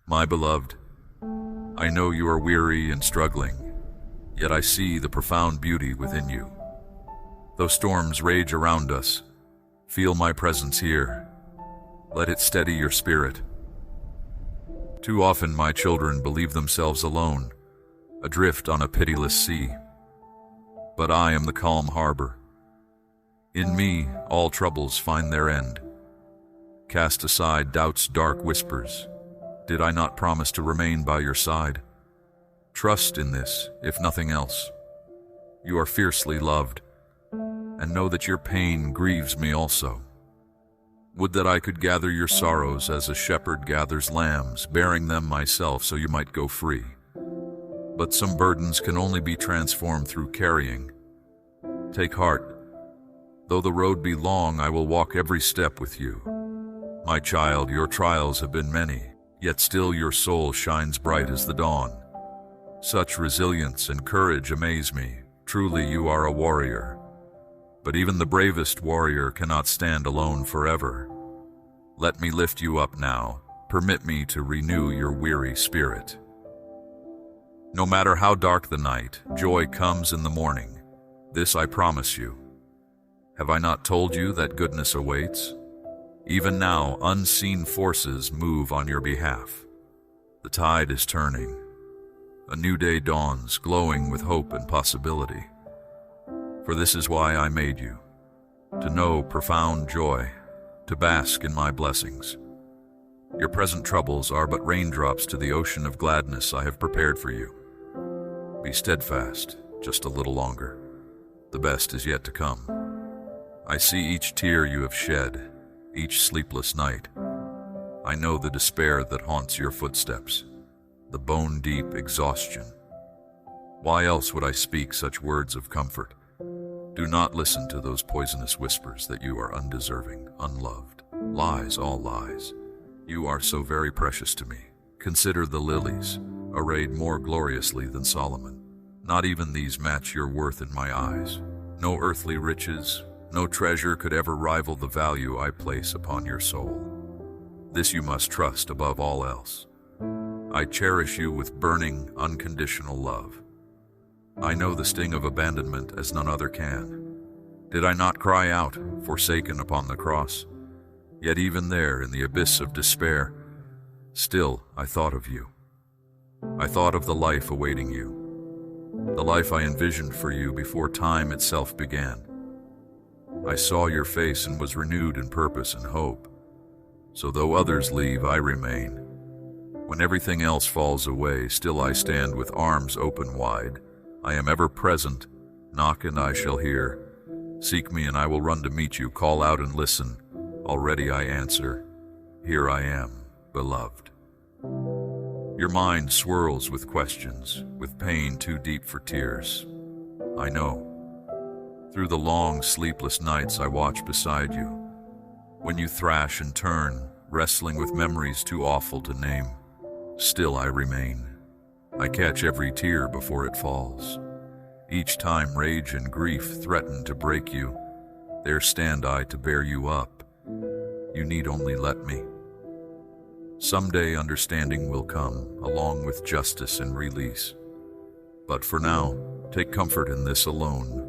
My beloved, I know you are weary and struggling, yet I see the profound beauty within you. Though storms rage around us, feel my presence here. Let it steady your spirit. Too often my children believe themselves alone, adrift on a pitiless sea. But I am the calm harbor. In me, all troubles find their end. Cast aside doubt's dark whispers. Did I not promise to remain by your side? Trust in this, if nothing else. You are fiercely loved, and know that your pain grieves me also. Would that I could gather your sorrows as a shepherd gathers lambs, bearing them myself so you might go free. But some burdens can only be transformed through carrying. Take heart. Though the road be long, I will walk every step with you. My child, your trials have been many, yet still your soul shines bright as the dawn. Such resilience and courage amaze me. Truly you are a warrior. But even the bravest warrior cannot stand alone forever. Let me lift you up now. Permit me to renew your weary spirit. No matter how dark the night, joy comes in the morning. This I promise you. Have I not told you that goodness awaits? Even now, unseen forces move on your behalf. The tide is turning. A new day dawns, glowing with hope and possibility. For this is why I made you, to know profound joy, to bask in my blessings. Your present troubles are but raindrops to the ocean of gladness I have prepared for you. Be steadfast, just a little longer. The best is yet to come. I see each tear you have shed, each sleepless night. I know the despair that haunts your footsteps, the bone-deep exhaustion. Why else would I speak such words of comfort? Do not listen to those poisonous whispers that you are undeserving, unloved. Lies, all lies. You are so very precious to me. Consider the lilies, arrayed more gloriously than Solomon. Not even these match your worth in my eyes. No earthly riches, no treasure could ever rival the value I place upon your soul. This you must trust above all else. I cherish you with burning, unconditional love. I know the sting of abandonment as none other can. Did I not cry out, forsaken upon the cross? Yet even there, in the abyss of despair, still I thought of you. I thought of the life awaiting you, the life I envisioned for you before time itself began. I saw your face and was renewed in purpose and hope. So though others leave, I remain. When everything else falls away, still I stand with arms open wide. I am ever present. Knock and I shall hear. Seek me and I will run to meet you. Call out and listen. Already I answer. Here I am, beloved. Your mind swirls with questions, with pain too deep for tears. I know. Through the long, sleepless nights I watch beside you. When you thrash and turn, wrestling with memories too awful to name, still I remain. I catch every tear before it falls. Each time rage and grief threaten to break you, there stand I to bear you up. You need only let me. Someday understanding will come, along with justice and release. But for now, take comfort in this alone.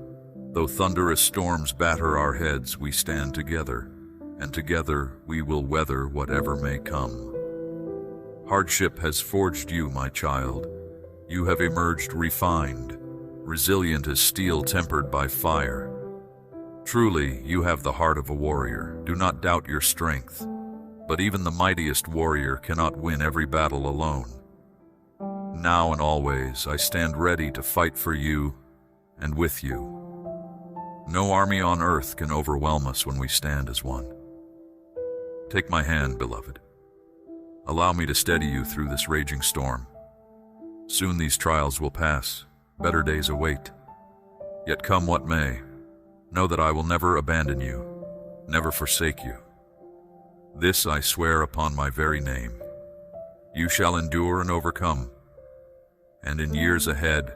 Though thunderous storms batter our heads, we stand together, and together we will weather whatever may come. Hardship has forged you, my child. You have emerged refined, resilient as steel tempered by fire. Truly, you have the heart of a warrior. Do not doubt your strength. But even the mightiest warrior cannot win every battle alone. Now and always, I stand ready to fight for you and with you. No army on earth can overwhelm us when we stand as one. Take my hand, beloved. Allow me to steady you through this raging storm. Soon these trials will pass. Better days await. Yet come what may, know that I will never abandon you, never forsake you. This I swear upon my very name. You shall endure and overcome. And in years ahead,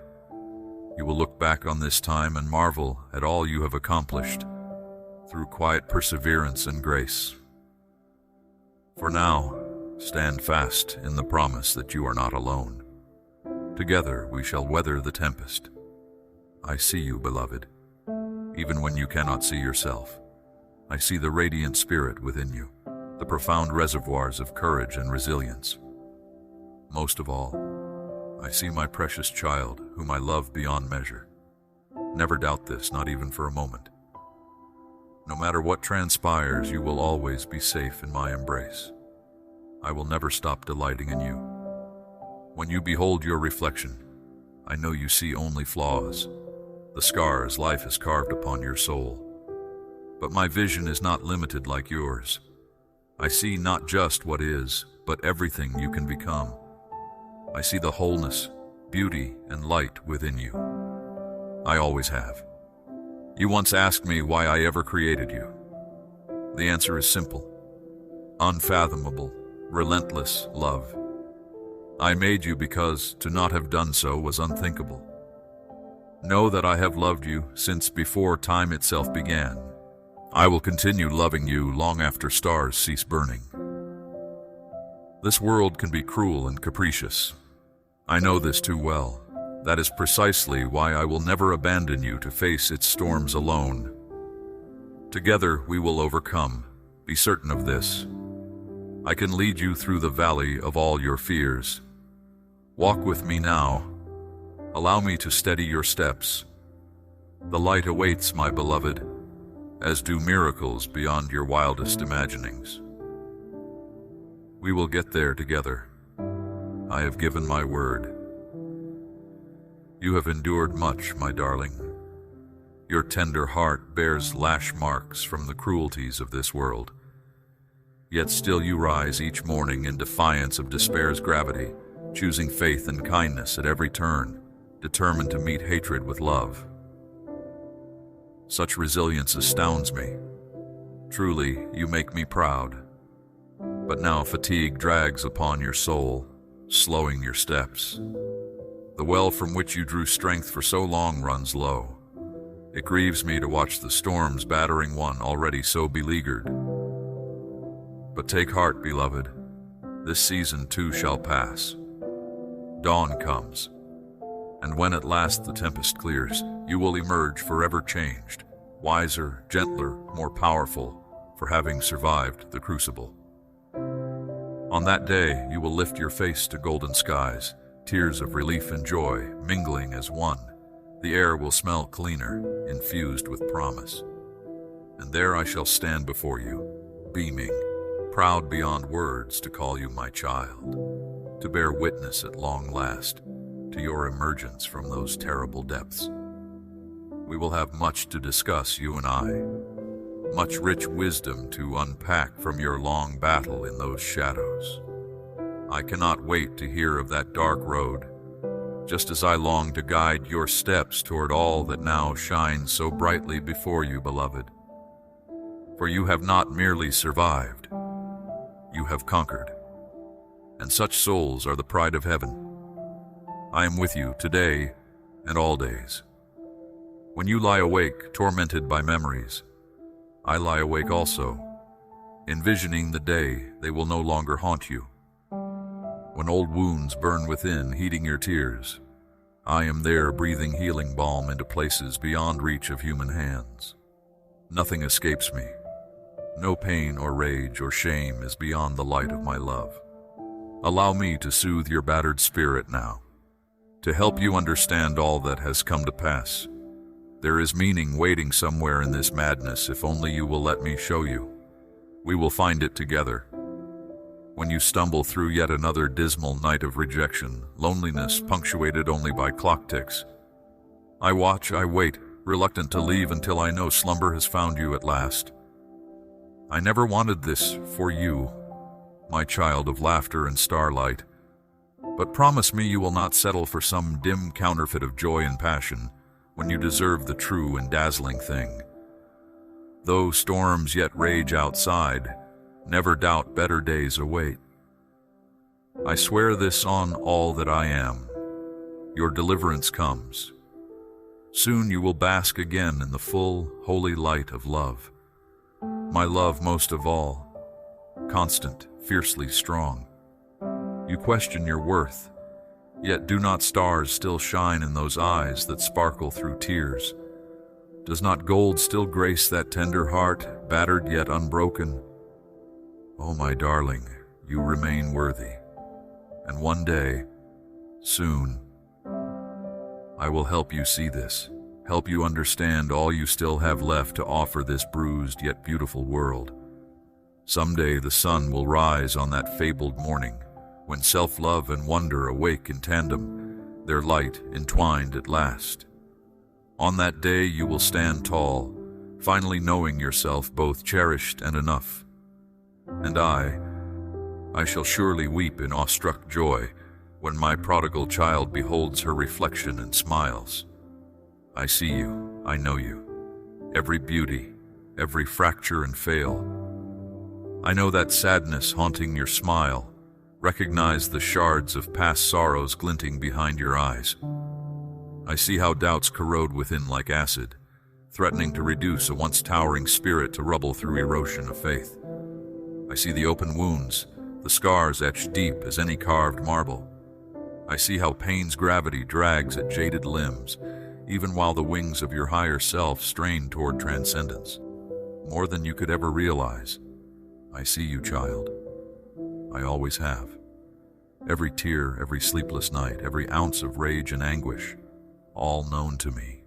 you will look back on this time and marvel at all you have accomplished through quiet perseverance and grace. For now, stand fast in the promise that you are not alone. Together we shall weather the tempest. I see you, beloved, even when you cannot see yourself. I see the radiant spirit within you, the profound reservoirs of courage and resilience. Most of all, I see my precious child, whom I love beyond measure. Never doubt this, not even for a moment. No matter what transpires, you will always be safe in my embrace. I will never stop delighting in you. When you behold your reflection, I know you see only flaws, the scars life has carved upon your soul. But my vision is not limited like yours. I see not just what is, but everything you can become. I see the wholeness, beauty, and light within you. I always have. You once asked me why I ever created you. The answer is simple. Unfathomable, relentless love. I made you because to not have done so was unthinkable. Know that I have loved you since before time itself began. I will continue loving you long after stars cease burning. This world can be cruel and capricious. I know this too well. That is precisely why I will never abandon you to face its storms alone. Together we will overcome. Be certain of this. I can lead you through the valley of all your fears. Walk with me now. Allow me to steady your steps. The light awaits, my beloved, as do miracles beyond your wildest imaginings. We will get there together. I have given my word. You have endured much, my darling. Your tender heart bears lash marks from the cruelties of this world. Yet still you rise each morning in defiance of despair's gravity, choosing faith and kindness at every turn, determined to meet hatred with love. Such resilience astounds me. Truly, you make me proud. But now fatigue drags upon your soul, slowing your steps. The well from which you drew strength for so long runs low. It grieves me to watch the storms battering one already so beleaguered. But take heart, beloved. This season too shall pass. Dawn comes, and when at last the tempest clears, you will emerge forever changed, wiser, gentler, more powerful, for having survived the crucible. On that day, you will lift your face to golden skies, tears of relief and joy mingling as one. The air will smell cleaner, infused with promise. And there I shall stand before you, beaming, proud beyond words to call you my child, to bear witness at long last to your emergence from those terrible depths. We will have much to discuss, you and I, much rich wisdom to unpack from your long battle in those shadows. I cannot wait to hear of that dark road, just as I long to guide your steps toward all that now shines so brightly before you, beloved. For you have not merely survived, you have conquered, and such souls are the pride of heaven. I am with you today and all days. When you lie awake, tormented by memories, I lie awake also, envisioning the day they will no longer haunt you. When old wounds burn within, heating your tears, I am there breathing healing balm into places beyond reach of human hands. Nothing escapes me. No pain or rage or shame is beyond the light of my love. Allow me to soothe your battered spirit now, to help you understand all that has come to pass. There is meaning waiting somewhere in this madness if only you will let me show you. We will find it together. When you stumble through yet another dismal night of rejection, loneliness punctuated only by clock ticks, I watch, I wait, reluctant to leave until I know slumber has found you at last. I never wanted this for you, my child of laughter and starlight, but promise me you will not settle for some dim counterfeit of joy and passion when you deserve the true and dazzling thing. Though storms yet rage outside, never doubt better days await. I swear this on all that I am. Your deliverance comes. Soon you will bask again in the full, holy light of love. My love most of all, constant, fiercely strong. You question your worth, yet do not stars still shine in those eyes that sparkle through tears? Does not gold still grace that tender heart, battered yet unbroken? Oh, my darling, you remain worthy, and one day, soon, I will help you see this, help you understand all you still have left to offer this bruised yet beautiful world. Someday the sun will rise on that fabled morning, when self-love and wonder awake in tandem, their light entwined at last. On that day you will stand tall, finally knowing yourself both cherished and enough. And I shall surely weep in awestruck joy when my prodigal child beholds her reflection and smiles. I see you, I know you, every beauty, every fracture and fail. I know that sadness haunting your smile, recognize the shards of past sorrows glinting behind your eyes. I see how doubts corrode within like acid, threatening to reduce a once towering spirit to rubble through erosion of faith. I see the open wounds, the scars etched deep as any carved marble. I see how pain's gravity drags at jaded limbs, even while the wings of your higher self strain toward transcendence. More than you could ever realize, I see you, child. I always have. Every tear, every sleepless night, every ounce of rage and anguish, all known to me,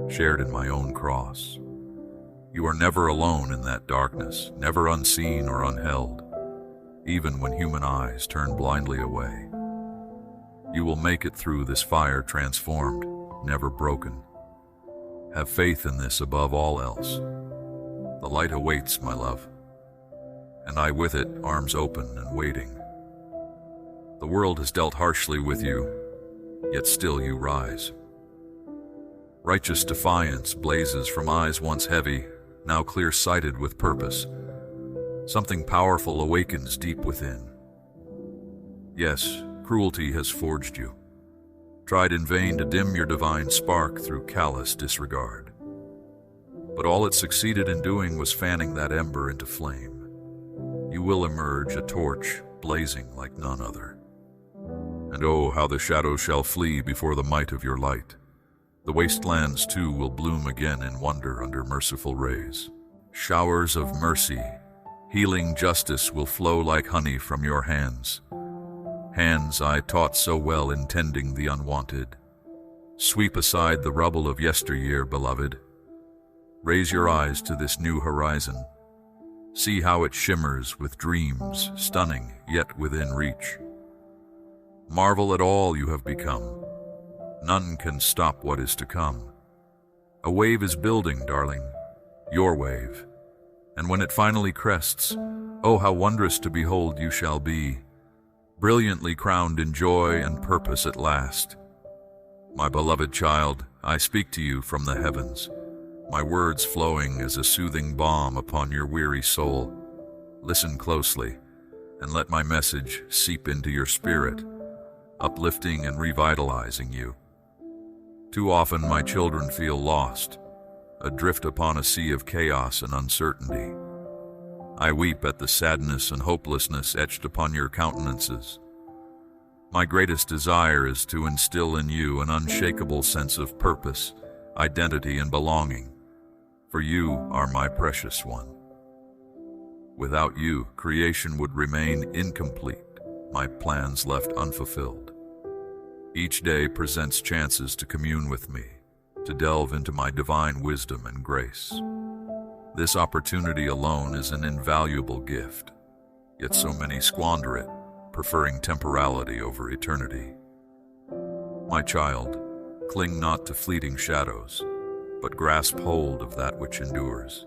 shared in my own cross. You are never alone in that darkness, never unseen or unheld, even when human eyes turn blindly away. You will make it through this fire transformed, never broken. Have faith in this above all else. The light awaits, my love, and I with it, arms open and waiting. The world has dealt harshly with you, yet still you rise. Righteous defiance blazes from eyes once heavy, now clear-sighted with purpose. Something powerful awakens deep within. Yes, cruelty has forged you, tried in vain to dim your divine spark through callous disregard. But all it succeeded in doing was fanning that ember into flame. You will emerge a torch blazing like none other. And oh, how the shadows shall flee before the might of your light. The wastelands too will bloom again in wonder under merciful rays. Showers of mercy, healing justice will flow like honey from your hands. Hands I taught so well in tending the unwanted. Sweep aside the rubble of yesteryear, beloved. Raise your eyes to this new horizon. See how it shimmers with dreams, stunning yet within reach. Marvel at all you have become. None can stop what is to come. A wave is building, darling, your wave. And when it finally crests, oh, how wondrous to behold you shall be, brilliantly crowned in joy and purpose at last. My beloved child, I speak to you from the heavens, my words flowing as a soothing balm upon your weary soul. Listen closely, and let my message seep into your spirit, uplifting and revitalizing you. Too often my children feel lost, adrift upon a sea of chaos and uncertainty. I weep at the sadness and hopelessness etched upon your countenances. My greatest desire is to instill in you an unshakable sense of purpose, identity, and belonging, for you are my precious one. Without you, creation would remain incomplete, my plans left unfulfilled. Each day presents chances to commune with me, to delve into my divine wisdom and grace. This opportunity alone is an invaluable gift, yet so many squander it, preferring temporality over eternity. My child, cling not to fleeting shadows, but grasp hold of that which endures.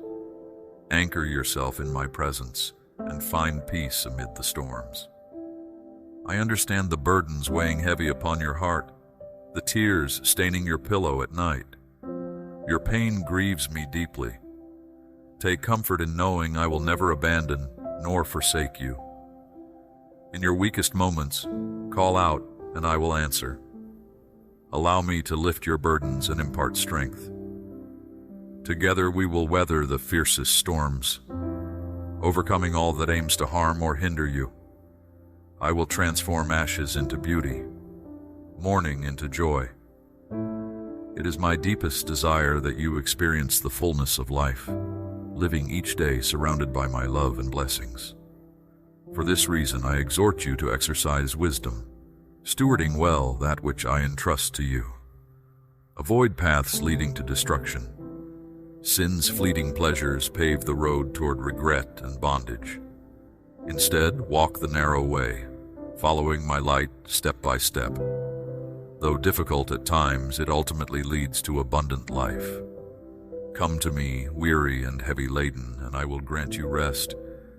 Anchor yourself in my presence and find peace amid the storms. I understand the burdens weighing heavy upon your heart, the tears staining your pillow at night. Your pain grieves me deeply. Take comfort in knowing I will never abandon nor forsake you. In your weakest moments, call out and I will answer. Allow me to lift your burdens and impart strength. Together we will weather the fiercest storms, overcoming all that aims to harm or hinder you. I will transform ashes into beauty, mourning into joy. It is my deepest desire that you experience the fullness of life, living each day surrounded by my love and blessings. For this reason, I exhort you to exercise wisdom, stewarding well that which I entrust to you. Avoid paths leading to destruction. Sin's fleeting pleasures pave the road toward regret and bondage. Instead, walk the narrow way, following my light step by step. Though difficult at times, it ultimately leads to abundant life. Come to me, weary and heavy laden, and I will grant you rest.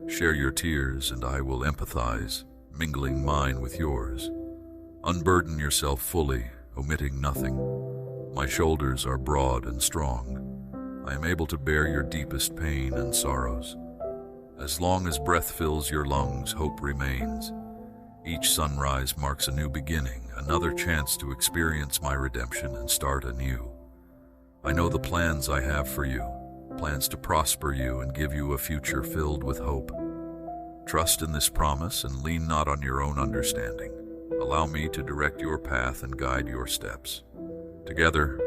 Share your tears, and I will empathize, mingling mine with yours. Unburden yourself fully, omitting nothing. My shoulders are broad and strong. I am able to bear your deepest pain and sorrows. As long as breath fills your lungs, hope remains. Each sunrise marks a new beginning, another chance to experience my redemption and start anew. I know the plans I have for you, plans to prosper you and give you a future filled with hope. Trust in this promise and lean not on your own understanding. Allow me to direct your path and guide your steps. Together,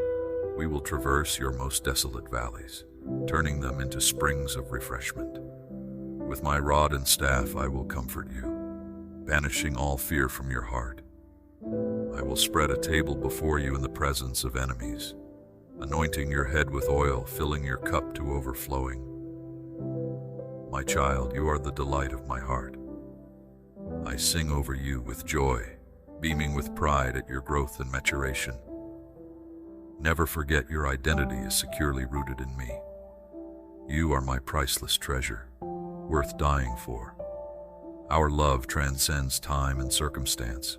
we will traverse your most desolate valleys, turning them into springs of refreshment. With my rod and staff I will comfort you, banishing all fear from your heart. I will spread a table before you in the presence of enemies, anointing your head with oil, filling your cup to overflowing. My child, you are the delight of my heart. I sing over you with joy, beaming with pride at your growth and maturation. Never forget your identity is securely rooted in me. You are my priceless treasure, worth dying for. Our love transcends time and circumstance.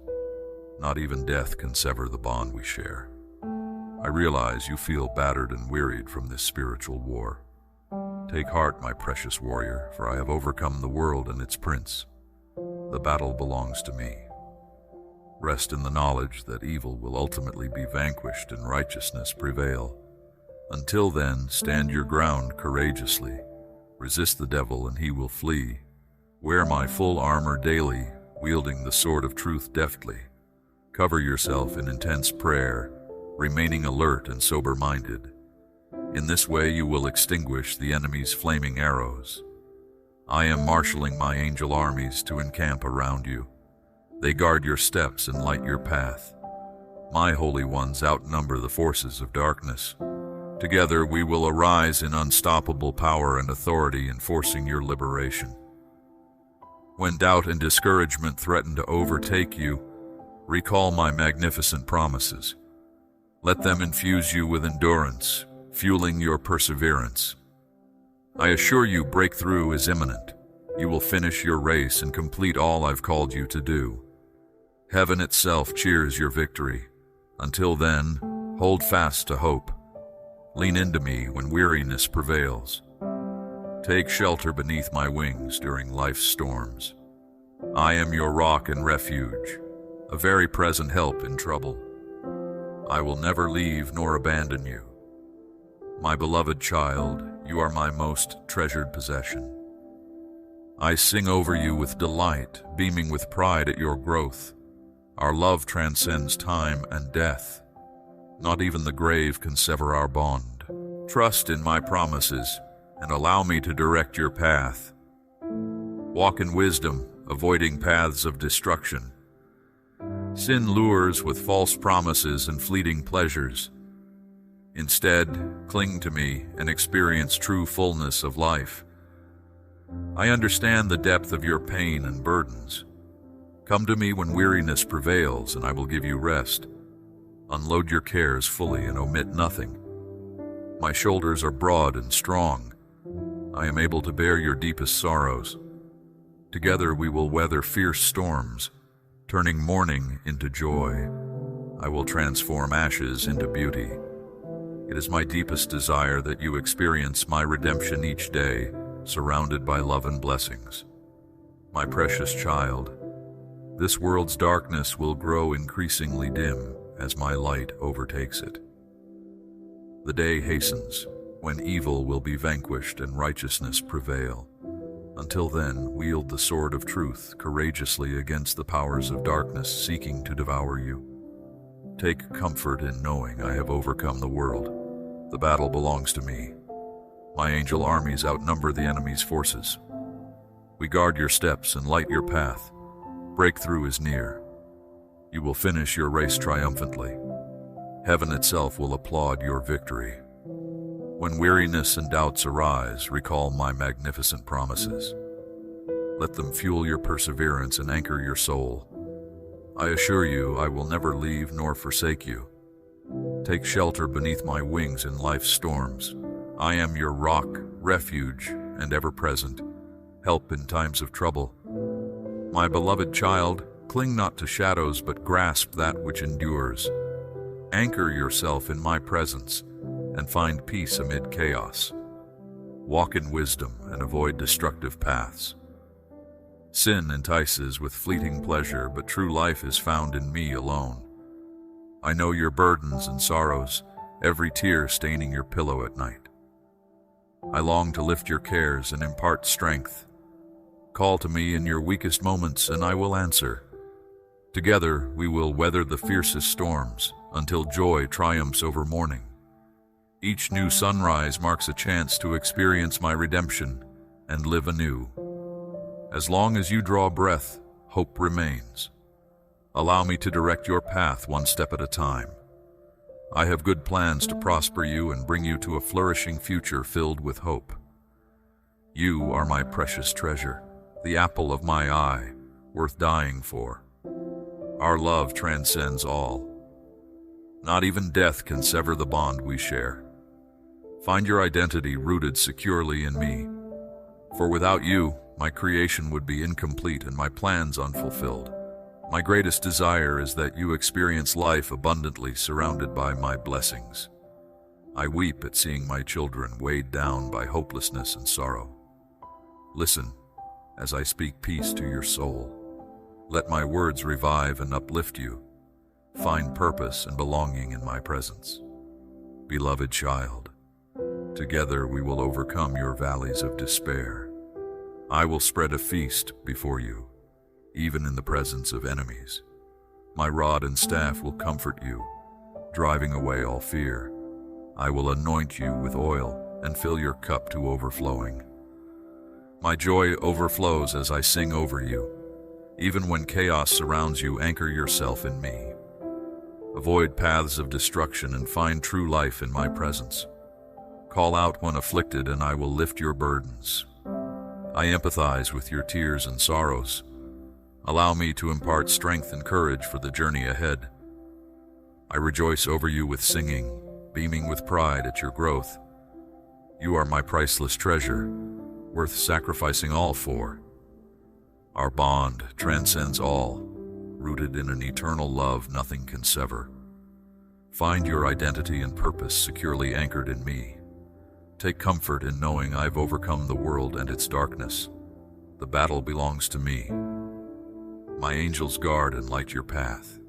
Not even death can sever the bond we share. I realize you feel battered and wearied from this spiritual war. Take heart, my precious warrior, for I have overcome the world and its prince. The battle belongs to me. Rest in the knowledge that evil will ultimately be vanquished and righteousness prevail. Until then, stand your ground courageously. Resist the devil and he will flee. Wear my full armor daily, wielding the sword of truth deftly. Cover yourself in intense prayer, remaining alert and sober-minded. In this way you will extinguish the enemy's flaming arrows. I am marshaling my angel armies to encamp around you. They guard your steps and light your path. My holy ones outnumber the forces of darkness. Together we will arise in unstoppable power and authority, enforcing your liberation. When doubt and discouragement threaten to overtake you, recall my magnificent promises. Let them infuse you with endurance, fueling your perseverance. I assure you breakthrough is imminent. You will finish your race and complete all I've called you to do. Heaven itself cheers your victory. Until then, hold fast to hope. Lean into me when weariness prevails. Take shelter beneath my wings during life's storms. I am your rock and refuge, a very present help in trouble. I will never leave nor abandon you. My beloved child, you are my most treasured possession. I sing over you with delight, beaming with pride at your growth. Our love transcends time and death. Not even the grave can sever our bond. Trust in my promises and allow me to direct your path. Walk in wisdom, avoiding paths of destruction. Sin lures with false promises and fleeting pleasures. Instead, cling to me and experience true fullness of life. I understand the depth of your pain and burdens. Come to me when weariness prevails, and I will give you rest. Unload your cares fully and omit nothing. My shoulders are broad and strong. I am able to bear your deepest sorrows. Together we will weather fierce storms, turning mourning into joy. I will transform ashes into beauty. It is my deepest desire that you experience my redemption each day, surrounded by love and blessings. My precious child, this world's darkness will grow increasingly dim as my light overtakes it. The day hastens when evil will be vanquished and righteousness prevail. Until then, wield the sword of truth courageously against the powers of darkness seeking to devour you. Take comfort in knowing I have overcome the world. The battle belongs to me. My angel armies outnumber the enemy's forces. We guard your steps and light your path. Breakthrough is near. You will finish your race triumphantly. Heaven itself will applaud your victory. When weariness and doubts arise, recall my magnificent promises. Let them fuel your perseverance and anchor your soul. I assure you, I will never leave nor forsake you. Take shelter beneath my wings in life's storms. I am your rock, refuge, and ever-present help in times of trouble. My beloved child, cling not to shadows but grasp that which endures. Anchor yourself in my presence and find peace amid chaos. Walk in wisdom and avoid destructive paths. Sin entices with fleeting pleasure, but true life is found in me alone. I know your burdens and sorrows, every tear staining your pillow at night. I long to lift your cares and impart strength. Call to me in your weakest moments and I will answer. Together we will weather the fiercest storms until joy triumphs over mourning. Each new sunrise marks a chance to experience my redemption and live anew. As long as you draw breath, hope remains. Allow me to direct your path one step at a time. I have good plans to prosper you and bring you to a flourishing future filled with hope. You are my precious treasure, the apple of my eye, worth dying for. Our love transcends all. Not even death can sever the bond we share. Find your identity rooted securely in me. For without you, my creation would be incomplete and my plans unfulfilled. My greatest desire is that you experience life abundantly surrounded by my blessings. I weep at seeing my children weighed down by hopelessness and sorrow. Listen as I speak peace to your soul. Let my words revive and uplift you. Find purpose and belonging in my presence. Beloved child, together we will overcome your valleys of despair. I will spread a feast before you, even in the presence of enemies. My rod and staff will comfort you, driving away all fear. I will anoint you with oil and fill your cup to overflowing. My joy overflows as I sing over you. Even when chaos surrounds you, anchor yourself in me. Avoid paths of destruction and find true life in my presence. Call out when afflicted and I will lift your burdens. I empathize with your tears and sorrows. Allow me to impart strength and courage for the journey ahead. I rejoice over you with singing, beaming with pride at your growth. You are my priceless treasure, worth sacrificing all for. Our bond transcends all, rooted in an eternal love nothing can sever. Find your identity and purpose securely anchored in me. Take comfort in knowing I've overcome the world and its darkness. The battle belongs to me. My angels guard and light your path.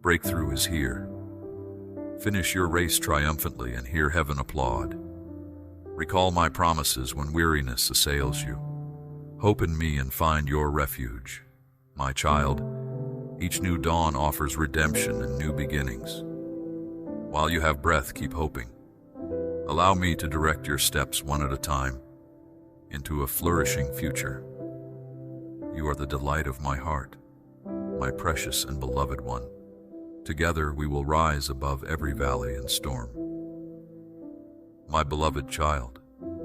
Breakthrough is here. Finish your race triumphantly and hear heaven applaud. Recall my promises when weariness assails you. Hope in me and find your refuge. My child, each new dawn offers redemption and new beginnings. While you have breath, keep hoping. Allow me to direct your steps one at a time into a flourishing future. You are the delight of my heart, my precious and beloved one. Together we will rise above every valley and storm. My beloved child,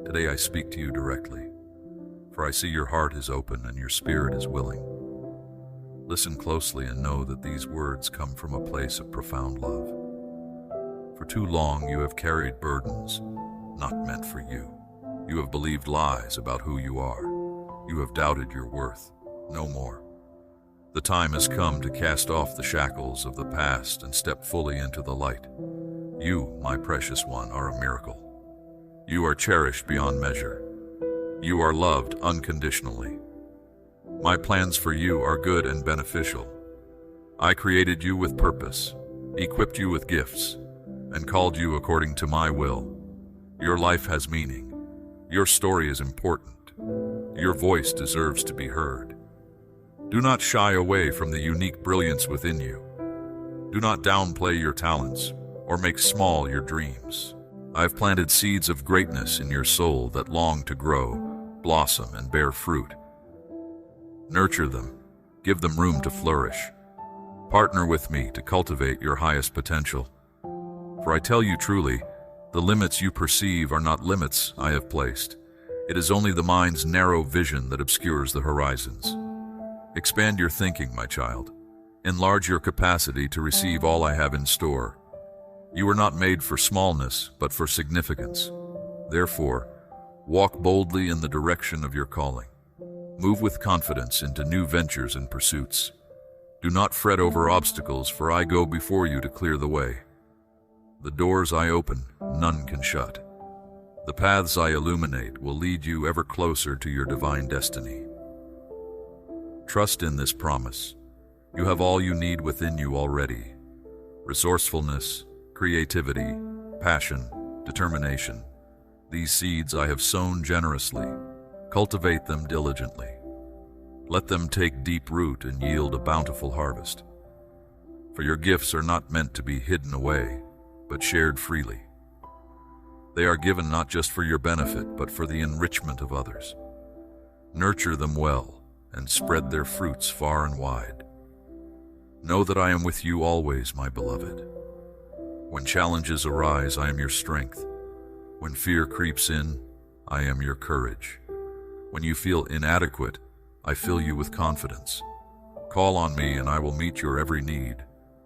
today I speak to you directly, for I see your heart is open and your spirit is willing. Listen closely and know that these words come from a place of profound love. For too long you have carried burdens not meant for you. You have believed lies about who you are. You have doubted your worth. No more. The time has come to cast off the shackles of the past and step fully into the light. You, my precious one, are a miracle. You are cherished beyond measure. You are loved unconditionally. My plans for you are good and beneficial. I created you with purpose, equipped you with gifts, and called you according to my will. Your life has meaning. Your story is important. Your voice deserves to be heard. Do not shy away from the unique brilliance within you. Do not downplay your talents or make small your dreams. I have planted seeds of greatness in your soul that long to grow, blossom, and bear fruit. Nurture them. Give them room to flourish. Partner with me to cultivate your highest potential. For I tell you truly, the limits you perceive are not limits I have placed. It is only the mind's narrow vision that obscures the horizons. Expand your thinking, my child. Enlarge your capacity to receive all I have in store. You were not made for smallness, but for significance. Therefore, walk boldly in the direction of your calling. Move with confidence into new ventures and pursuits. Do not fret over obstacles, for I go before you to clear the way. The doors I open, none can shut. The paths I illuminate will lead you ever closer to your divine destiny. Trust in this promise. You have all you need within you already. Resourcefulness, creativity, passion, determination. These seeds I have sown generously. Cultivate them diligently. Let them take deep root and yield a bountiful harvest. For your gifts are not meant to be hidden away, but shared freely. They are given not just for your benefit, but for the enrichment of others. Nurture them well and spread their fruits far and wide. Know that I am with you always, my beloved. When challenges arise, I am your strength. When fear creeps in, I am your courage. When you feel inadequate, I fill you with confidence. Call on me and I will meet your every need,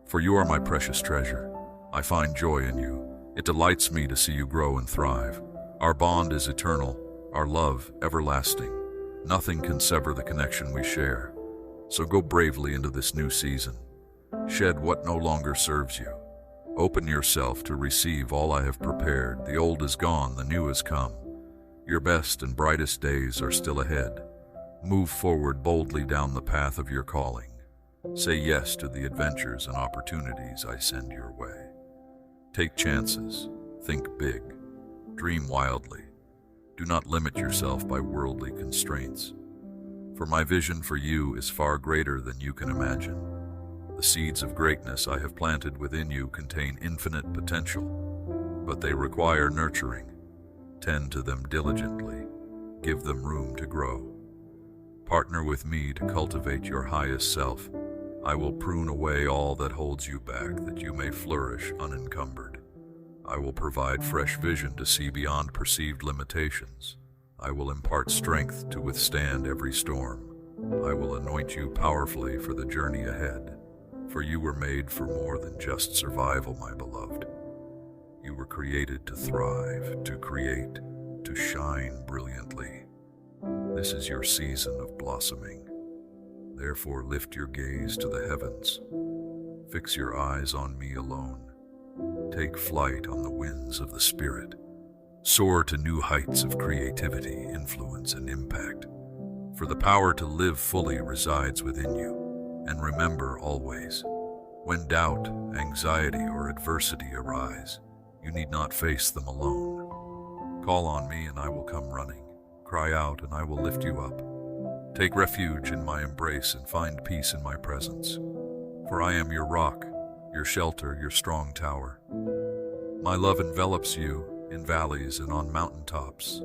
for you are my precious treasure. I find joy in you. It delights me to see you grow and thrive. Our bond is eternal, our love everlasting. Nothing can sever the connection we share. So go bravely into this new season. Shed what no longer serves you. Open yourself to receive all I have prepared. The old is gone, the new has come. Your best and brightest days are still ahead. Move forward boldly down the path of your calling. Say yes to the adventures and opportunities I send your way. Take chances, think big, dream wildly. Do not limit yourself by worldly constraints. For my vision for you is far greater than you can imagine. The seeds of greatness I have planted within you contain infinite potential, but they require nurturing. Tend to them diligently. Give them room to grow. Partner with me to cultivate your highest self. I will prune away all that holds you back, that you may flourish unencumbered. I will provide fresh vision to see beyond perceived limitations. I will impart strength to withstand every storm. I will anoint you powerfully for the journey ahead. For you were made for more than just survival, my beloved. You were created to thrive, to create, to shine brilliantly. This is your season of blossoming. Therefore, lift your gaze to the heavens. Fix your eyes on me alone. Take flight on the winds of the Spirit. Soar to new heights of creativity, influence, and impact. For the power to live fully resides within you. And remember always, when doubt, anxiety, or adversity arise, you need not face them alone. Call on me and I will come running. Cry out and I will lift you up. Take refuge in my embrace and find peace in my presence. For I am your rock, your shelter, your strong tower. My love envelops you in valleys and on mountaintops.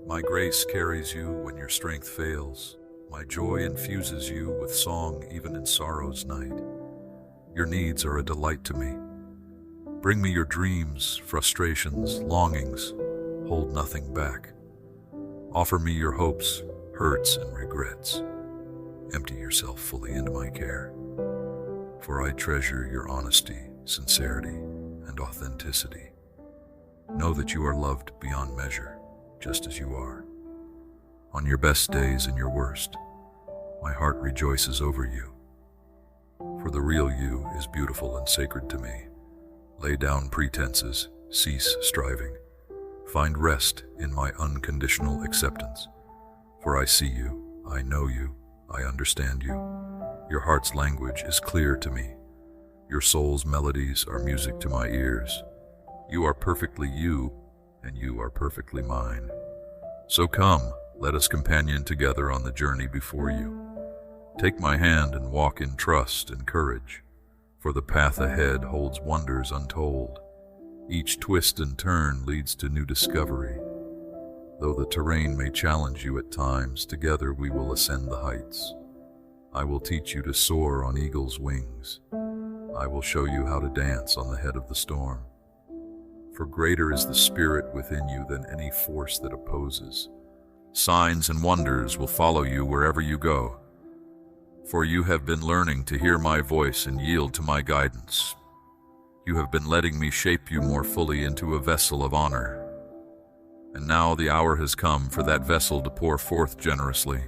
My grace carries you when your strength fails. My joy infuses you with song even in sorrow's night. Your needs are a delight to me. Bring me your dreams, frustrations, longings. Hold nothing back. Offer me your hopes, hurts, and regrets. Empty yourself fully into my care. For I treasure your honesty, sincerity, and authenticity. Know that you are loved beyond measure, just as you are. On your best days and your worst, my heart rejoices over you. For the real you is beautiful and sacred to me. Lay down pretenses, cease striving. Find rest in my unconditional acceptance. For I see you, I know you, I understand you. Your heart's language is clear to me. Your soul's melodies are music to my ears. You are perfectly you, and you are perfectly mine. So come, Let us companion together on the journey before you. Take my hand and walk in trust and courage, for the path ahead holds wonders untold. Each twist and turn leads to new discovery. Though the terrain may challenge you at times, together we will ascend the heights. I will teach you to soar on eagle's wings. I will show you how to dance on the head of the storm. For greater is the spirit within you than any force that opposes. Signs and wonders will follow you wherever you go. For you have been learning to hear my voice and yield to my guidance. You have been letting me shape you more fully into a vessel of honor. And now the hour has come for that vessel to pour forth generously.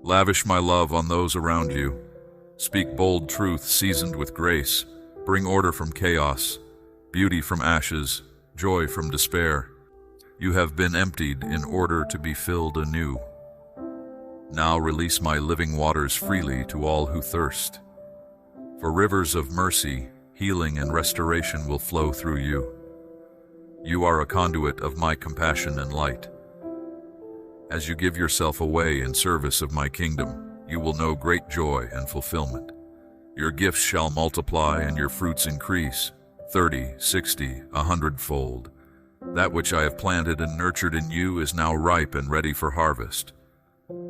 Lavish my love on those around you. Speak bold truth seasoned with grace. Bring order from chaos, beauty from ashes, joy from despair. You have been emptied in order to be filled anew. Now release my living waters freely to all who thirst. For rivers of mercy, healing, and restoration will flow through you. You are a conduit of my compassion and light. As you give yourself away in service of my kingdom, you will know great joy and fulfillment. Your gifts shall multiply and your fruits increase, 30, 60, 100-fold. That which I have planted and nurtured in you is now ripe and ready for harvest.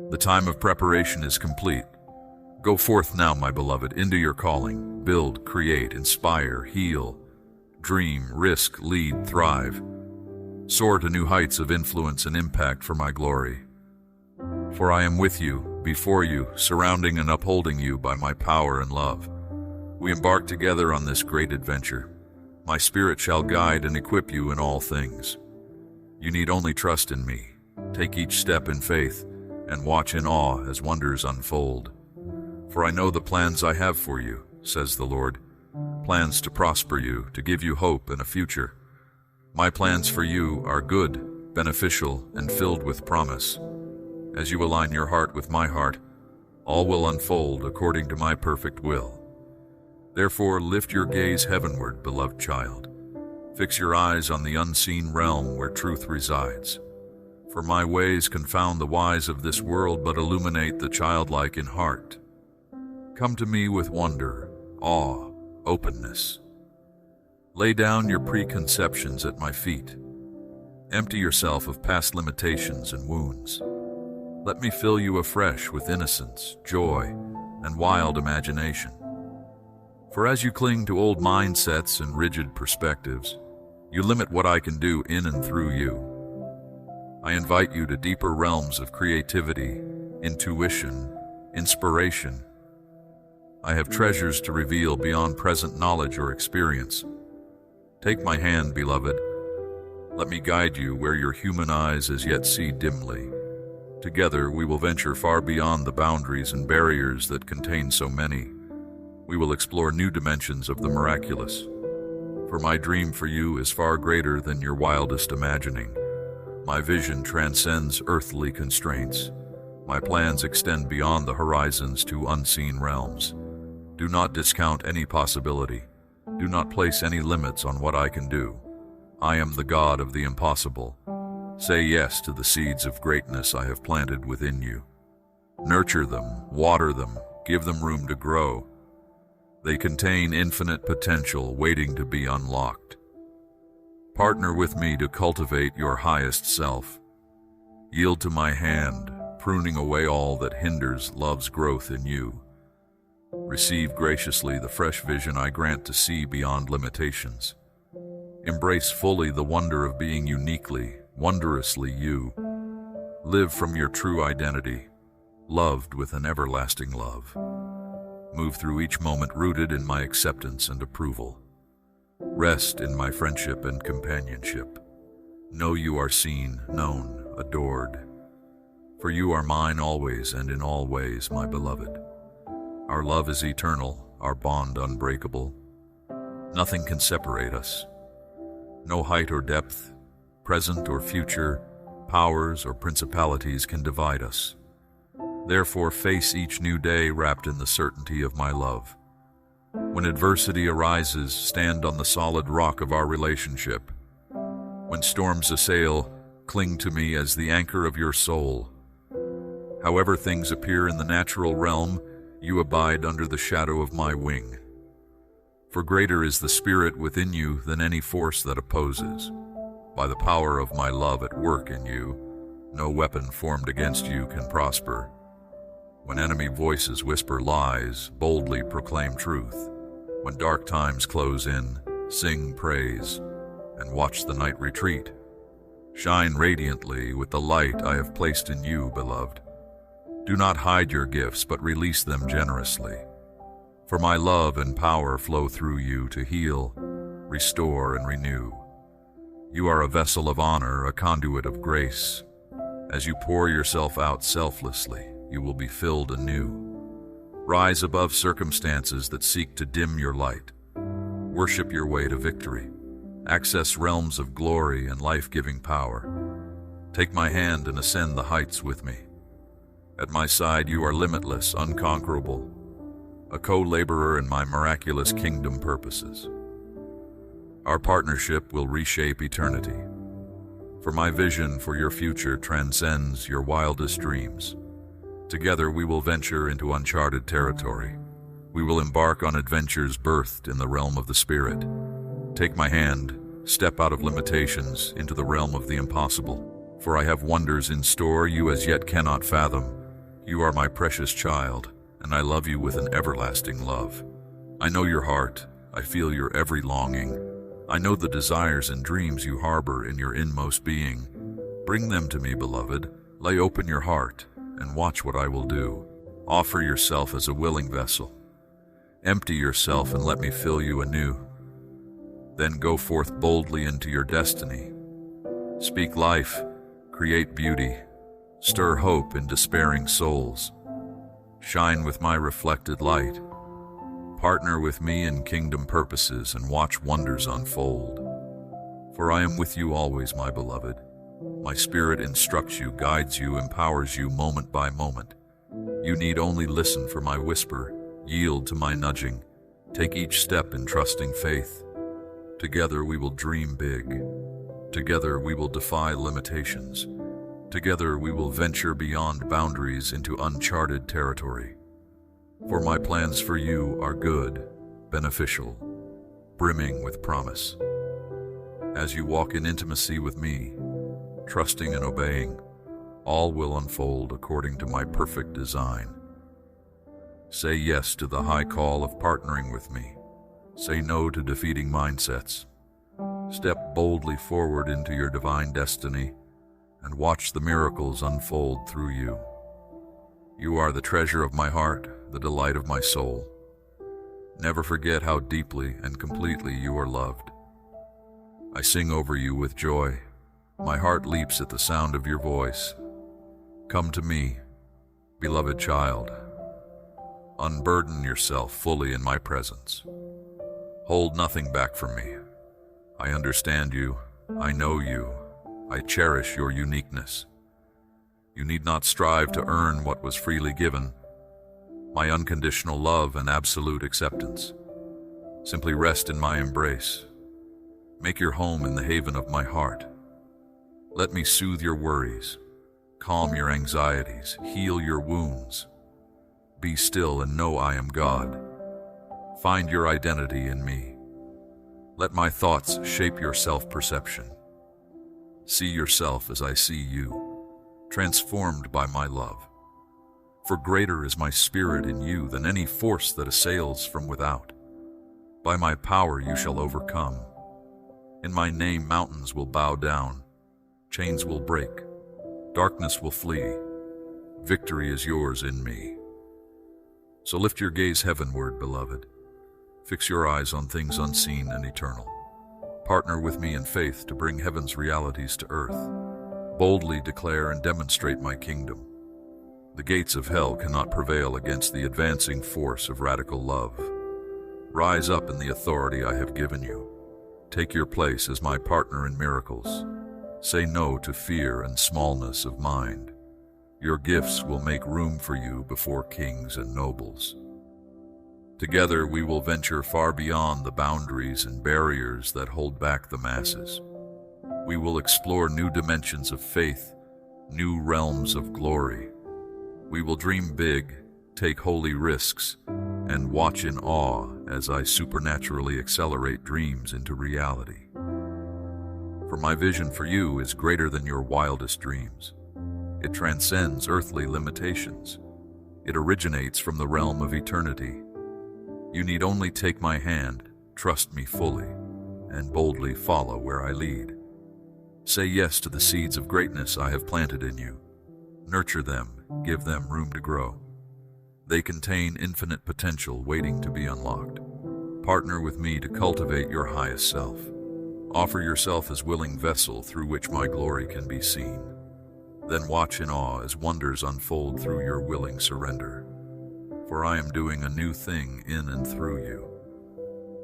The time of preparation is complete. Go forth now, my beloved, into your calling. Build, create, inspire, heal, dream, risk, lead, thrive. Soar to new heights of influence and impact for my glory. For I am with you, before you, surrounding and upholding you by my power and love. We embark together on this great adventure. My spirit shall guide and equip you in all things. You need only trust in me. Take each step in faith and watch in awe as wonders unfold. For I know the plans I have for you, says the Lord, plans to prosper you, to give you hope and a future. My plans for you are good, beneficial, and filled with promise. As you align your heart with my heart, all will unfold according to my perfect will. Therefore, lift your gaze heavenward, beloved child. Fix your eyes on the unseen realm where truth resides. For my ways confound the wise of this world, but illuminate the childlike in heart. Come to me with wonder, awe, openness. Lay down your preconceptions at my feet. Empty yourself of past limitations and wounds. Let me fill you afresh with innocence, joy, and wild imagination. For as you cling to old mindsets and rigid perspectives, you limit what I can do in and through you. I invite you to deeper realms of creativity, intuition, inspiration. I have treasures to reveal beyond present knowledge or experience. Take my hand, beloved. Let me guide you where your human eyes as yet see dimly. Together we will venture far beyond the boundaries and barriers that contain so many. We will explore new dimensions of the miraculous. For my dream for you is far greater than your wildest imagining. My vision transcends earthly constraints. My plans extend beyond the horizons to unseen realms. Do not discount any possibility. Do not place any limits on what I can do. I am the God of the impossible. Say yes to the seeds of greatness I have planted within you. Nurture them, water them, give them room to grow. They contain infinite potential waiting to be unlocked. Partner with me to cultivate your highest self. Yield to my hand, pruning away all that hinders love's growth in you. Receive graciously the fresh vision I grant to see beyond limitations. Embrace fully the wonder of being uniquely, wondrously you. Live from your true identity, loved with an everlasting love. Move through each moment rooted in my acceptance and approval. Rest in my friendship and companionship. Know you are seen, known, adored. For you are mine always and in all ways, my beloved. Our love is eternal, our bond unbreakable. Nothing can separate us. No height or depth, present or future, powers or principalities can divide us. Therefore, face each new day wrapped in the certainty of my love. When adversity arises, stand on the solid rock of our relationship. When storms assail, Cling to me as the anchor of your soul. However things appear in the natural realm, you abide under the shadow of my wing. For greater is the spirit within you than any force that opposes. By the power of my love at work in you, no weapon formed against you can prosper. When enemy voices whisper lies, boldly proclaim truth. When dark times close in, sing praise, and watch the night retreat. Shine radiantly with the light I have placed in you, beloved. Do not hide your gifts, but release them generously. For my love and power flow through you to heal, restore, and renew. You are a vessel of honor, a conduit of grace. As you pour yourself out selflessly, you will be filled anew. Rise above circumstances that seek to dim your light. Worship your way to victory. Access realms of glory and life-giving power. Take my hand and ascend the heights with me. At my side you are limitless, unconquerable, a co-laborer in my miraculous kingdom purposes. Our partnership will reshape eternity. For my vision for your future transcends your wildest dreams. Together we will venture into uncharted territory. We will embark on adventures birthed in the realm of the spirit. Take my hand, step out of limitations into the realm of the impossible. For I have wonders in store you as yet cannot fathom. You are my precious child, and I love you with an everlasting love. I know your heart, I feel your every longing. I know the desires and dreams you harbor in your inmost being. Bring them to me, beloved. Lay open your heart, and watch what I will do. Offer yourself as a willing vessel. Empty yourself and let me fill you anew. Then go forth boldly into your destiny. Speak life, create beauty, stir hope in despairing souls. Shine with my reflected light. Partner with me in kingdom purposes and watch wonders unfold. For I am with you always, my beloved. My spirit instructs you, guides you, empowers you moment by moment. You need only listen for my whisper, yield to my nudging, take each step in trusting faith. Together we will dream big. Together we will defy limitations. Together we will venture beyond boundaries into uncharted territory. For my plans for you are good, beneficial, brimming with promise. As you walk in intimacy with me, trusting and obeying, all will unfold according to my perfect design. Say yes to the high call of partnering with me. Say no to defeating mindsets. Step boldly forward into your divine destiny and watch the miracles unfold through you. You are the treasure of my heart, the delight of my soul. Never forget how deeply and completely you are loved. I sing over you with joy. My heart leaps at the sound of your voice. Come to me, beloved child. Unburden yourself fully in my presence. Hold nothing back from me. I understand you. I know you. I cherish your uniqueness. You need not strive to earn what was freely given. My unconditional love and absolute acceptance. Simply rest in my embrace. Make your home in the haven of my heart. Let me soothe your worries, calm your anxieties, heal your wounds. Be still and know I am God. Find your identity in me. Let my thoughts shape your self-perception. See yourself as I see you, transformed by my love. For greater is my spirit in you than any force that assails from without. By my power you shall overcome. In my name mountains will bow down, chains will break, darkness will flee. Victory is yours in me. So lift your gaze heavenward, beloved. Fix your eyes on things unseen and eternal. Partner with me in faith to bring heaven's realities to earth. Boldly declare and demonstrate my kingdom. The gates of hell cannot prevail against the advancing force of radical love. Rise up in the authority I have given you. Take your place as my partner in miracles. Say no to fear and smallness of mind. Your gifts will make room for you before kings and nobles. Together we will venture far beyond the boundaries and barriers that hold back the masses. We will explore new dimensions of faith, new realms of glory. We will dream big, take holy risks, and watch in awe as I supernaturally accelerate dreams into reality. For my vision for you is greater than your wildest dreams. It transcends earthly limitations. It originates from the realm of eternity. You need only take my hand, trust me fully, and boldly follow where I lead. Say yes to the seeds of greatness I have planted in you. Nurture them, give them room to grow. They contain infinite potential waiting to be unlocked. Partner with me to cultivate your highest self. Offer yourself as willing vessel through which my glory can be seen. Then watch in awe as wonders unfold through your willing surrender. For I am doing a new thing in and through you.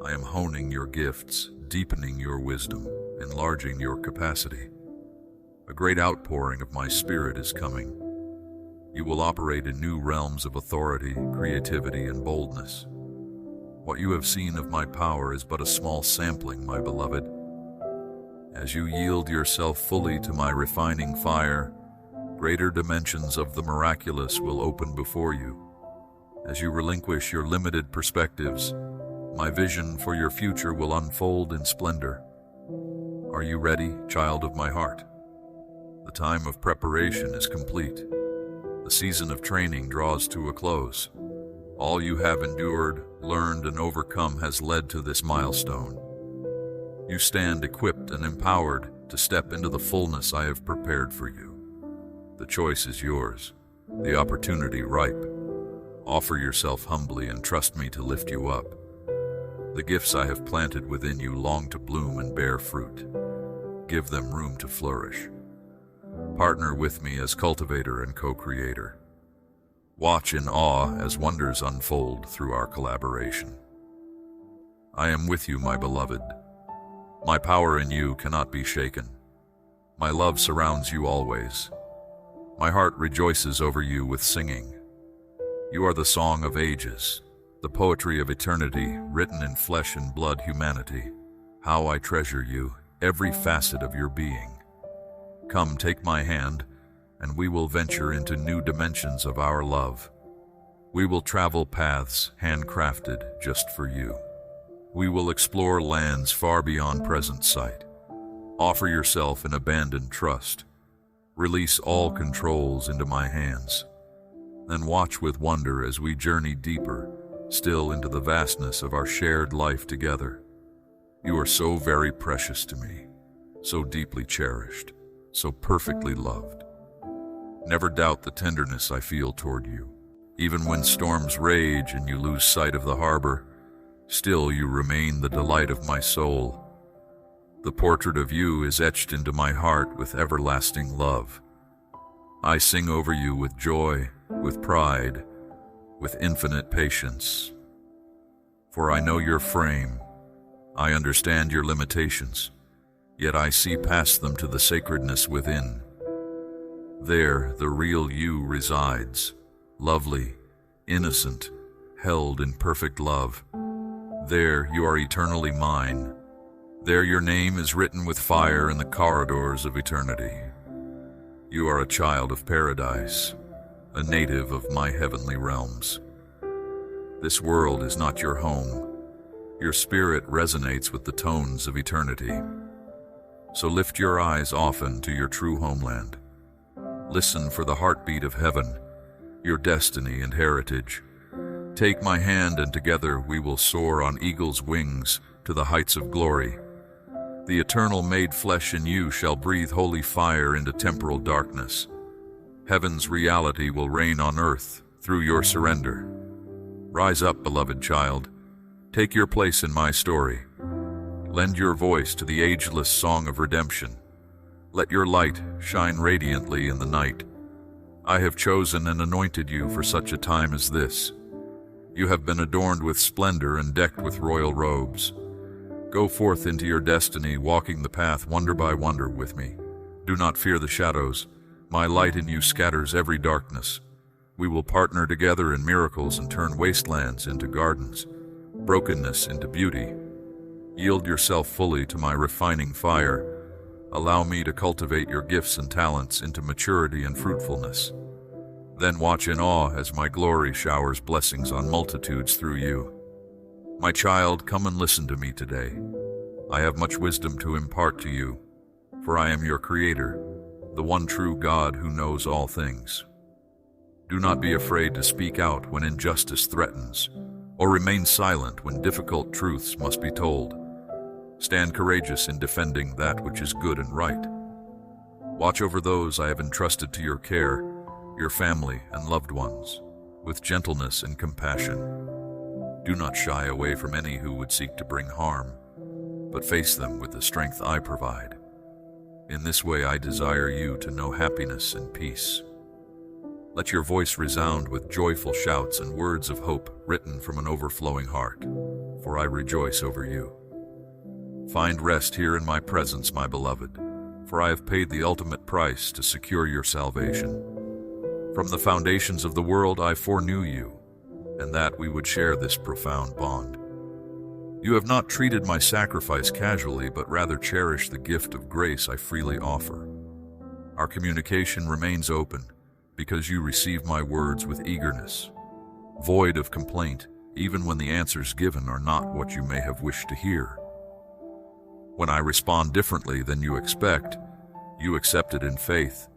I am honing your gifts, deepening your wisdom, enlarging your capacity. A great outpouring of my spirit is coming. You will operate in new realms of authority, creativity, and boldness. What you have seen of my power is but a small sampling, my beloved. As you yield yourself fully to my refining fire, greater dimensions of the miraculous will open before you. As you relinquish your limited perspectives, my vision for your future will unfold in splendor. Are you ready, child of my heart? The time of preparation is complete. The season of training draws to a close. All you have endured, learned, and overcome has led to this milestone. You stand equipped and empowered to step into the fullness I have prepared for you. The choice is yours, the opportunity ripe. Offer yourself humbly and trust me to lift you up. The gifts I have planted within you long to bloom and bear fruit. Give them room to flourish. Partner with me as cultivator and co-creator. Watch in awe as wonders unfold through our collaboration. I am with you, my beloved. My power in you cannot be shaken. My love surrounds you always. My heart rejoices over you with singing. You are the song of ages, the poetry of eternity, written in flesh and blood humanity. How I treasure you, every facet of your being. Come, take my hand, and we will venture into new dimensions of our love. We will travel paths handcrafted just for you. We will explore lands far beyond present sight. Offer yourself in abandoned trust. Release all controls into my hands. Then watch with wonder as we journey deeper, still into the vastness of our shared life together. You are so very precious to me, so deeply cherished, so perfectly loved. Never doubt the tenderness I feel toward you. Even when storms rage and you lose sight of the harbor, still you remain the delight of my soul. The portrait of you is etched into my heart with everlasting love. I sing over you with joy, with pride, with infinite patience. For I know your frame. I understand your limitations, yet I see past them to the sacredness within. There, the real you resides, lovely, innocent, held in perfect love. There, you are eternally mine. There, your name is written with fire in the corridors of eternity. You are a child of paradise, a native of my heavenly realms. This world is not your home. Your spirit resonates with the tones of eternity. So lift your eyes often to your true homeland. Listen for the heartbeat of heaven, your destiny and heritage. Take my hand and together we will soar on eagle's wings to the heights of glory. The eternal made flesh in you shall breathe holy fire into temporal darkness. Heaven's reality will reign on earth through your surrender. Rise up, beloved child. Take your place in my story. Lend your voice to the ageless song of redemption. Let your light shine radiantly in the night. I have chosen and anointed you for such a time as this. You have been adorned with splendor and decked with royal robes. Go forth into your destiny, walking the path wonder by wonder with me. Do not fear the shadows. My light in you scatters every darkness. We will partner together in miracles and turn wastelands into gardens, brokenness into beauty. Yield yourself fully to my refining fire. Allow me to cultivate your gifts and talents into maturity and fruitfulness. Then watch in awe as my glory showers blessings on multitudes through you. My child, come and listen to me today. I have much wisdom to impart to you, for I am your Creator, the one true God who knows all things. Do not be afraid to speak out when injustice threatens, or remain silent when difficult truths must be told. Stand courageous in defending that which is good and right. Watch over those I have entrusted to your care, your family and loved ones, with gentleness and compassion. Do not shy away from any who would seek to bring harm, but face them with the strength I provide. In this way I desire you to know happiness and peace. Let your voice resound with joyful shouts and words of hope written from an overflowing heart, for I rejoice over you. Find rest here in my presence, my beloved, for I have paid the ultimate price to secure your salvation. From the foundations of the world I foreknew you, and that we would share this profound bond. You have not treated my sacrifice casually, but rather cherished the gift of grace I freely offer. Our communication remains open, because you receive my words with eagerness, void of complaint, even when the answers given are not what you may have wished to hear. When I respond differently than you expect, you accept it in faith,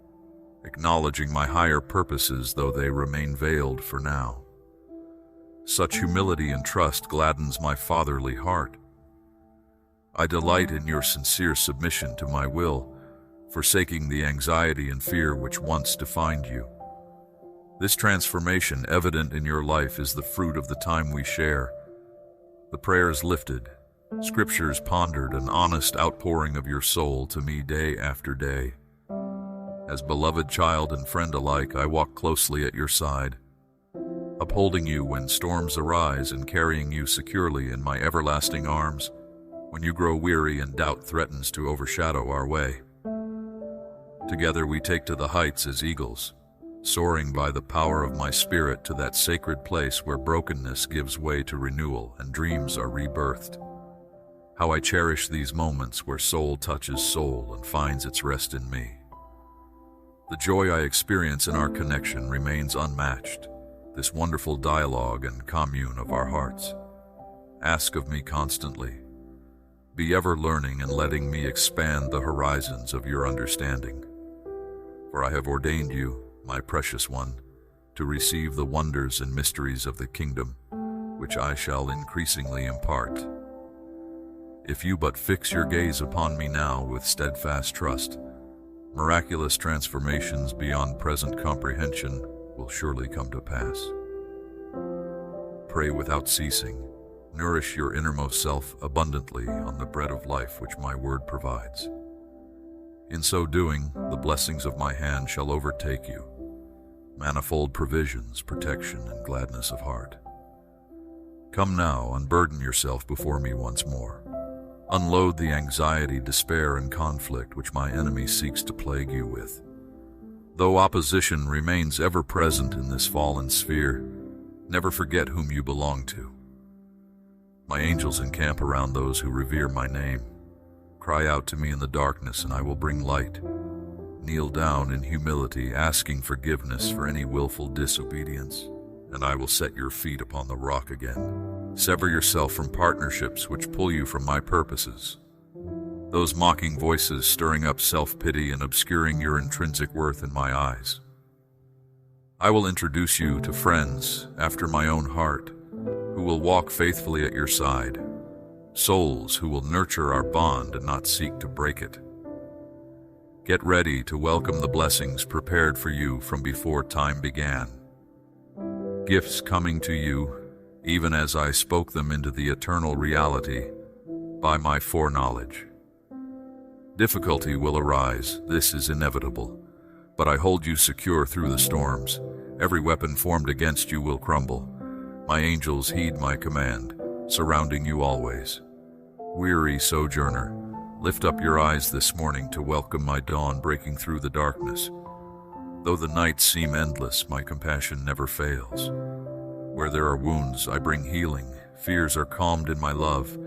acknowledging my higher purposes though they remain veiled for now. Such humility and trust gladdens my fatherly heart. I delight in your sincere submission to my will, forsaking the anxiety and fear which once defined you. This transformation evident in your life is the fruit of the time we share. The prayers lifted, scriptures pondered, an honest outpouring of your soul to me day after day. As beloved child and friend alike, I walk closely at your side, upholding you when storms arise and carrying you securely in my everlasting arms when you grow weary and doubt threatens to overshadow our way. Together we take to the heights as eagles, soaring by the power of my spirit to that sacred place where brokenness gives way to renewal and dreams are rebirthed. How I cherish these moments where soul touches soul and finds its rest in me. The joy I experience in our connection remains unmatched, this wonderful dialogue and commune of our hearts. Ask of me constantly. Be ever learning and letting me expand the horizons of your understanding. For I have ordained you, my precious one, to receive the wonders and mysteries of the kingdom, which I shall increasingly impart. If you but fix your gaze upon me now with steadfast trust, miraculous transformations beyond present comprehension will surely come to pass. Pray without ceasing. Nourish your innermost self abundantly on the bread of life which my word provides. In so doing, the blessings of my hand shall overtake you, manifold provisions, protection, and gladness of heart. Come now, unburden yourself before me once more. Unload the anxiety, despair, and conflict which my enemy seeks to plague you with. Though opposition remains ever present in this fallen sphere, never forget whom you belong to. My angels encamp around those who revere my name. Cry out to me in the darkness, and I will bring light. Kneel down in humility, asking forgiveness for any willful disobedience, and I will set your feet upon the rock again. Sever yourself from partnerships which pull you from my purposes. Those mocking voices stirring up self-pity and obscuring your intrinsic worth in my eyes. I will introduce you to friends after my own heart, who will walk faithfully at your side, souls who will nurture our bond and not seek to break it. Get ready to welcome the blessings prepared for you from before time began. Gifts coming to you, even as I spoke them into the eternal reality, by my foreknowledge. Difficulty will arise, this is inevitable, but I hold you secure through the storms. Every weapon formed against you will crumble. My angels heed my command, surrounding you always. Weary sojourner, lift up your eyes this morning to welcome my dawn breaking through the darkness. Though the nights seem endless, my compassion never fails. Where there are wounds, I bring healing. Fears are calmed in my love.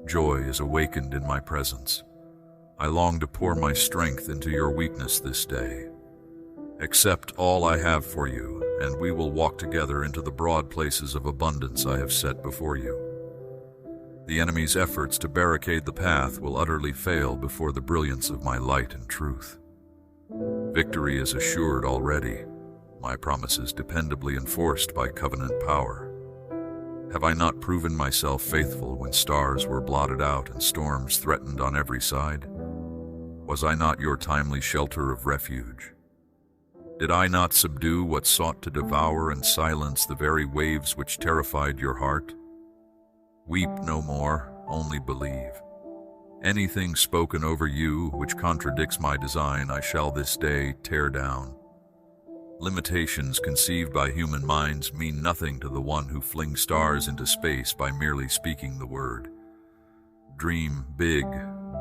Joy is awakened in my presence. I long to pour my strength into your weakness this day. Accept all I have for you, and we will walk together into the broad places of abundance I have set before you. The enemy's efforts to barricade the path will utterly fail before the brilliance of my light and truth. Victory is assured already, my promises dependably enforced by covenant power. Have I not proven myself faithful when stars were blotted out and storms threatened on every side? Was I not your timely shelter of refuge? Did I not subdue what sought to devour and silence the very waves which terrified your heart? Weep no more, only believe. Anything spoken over you which contradicts my design, I shall this day tear down. Limitations conceived by human minds mean nothing to the one who flings stars into space by merely speaking the word. Dream big,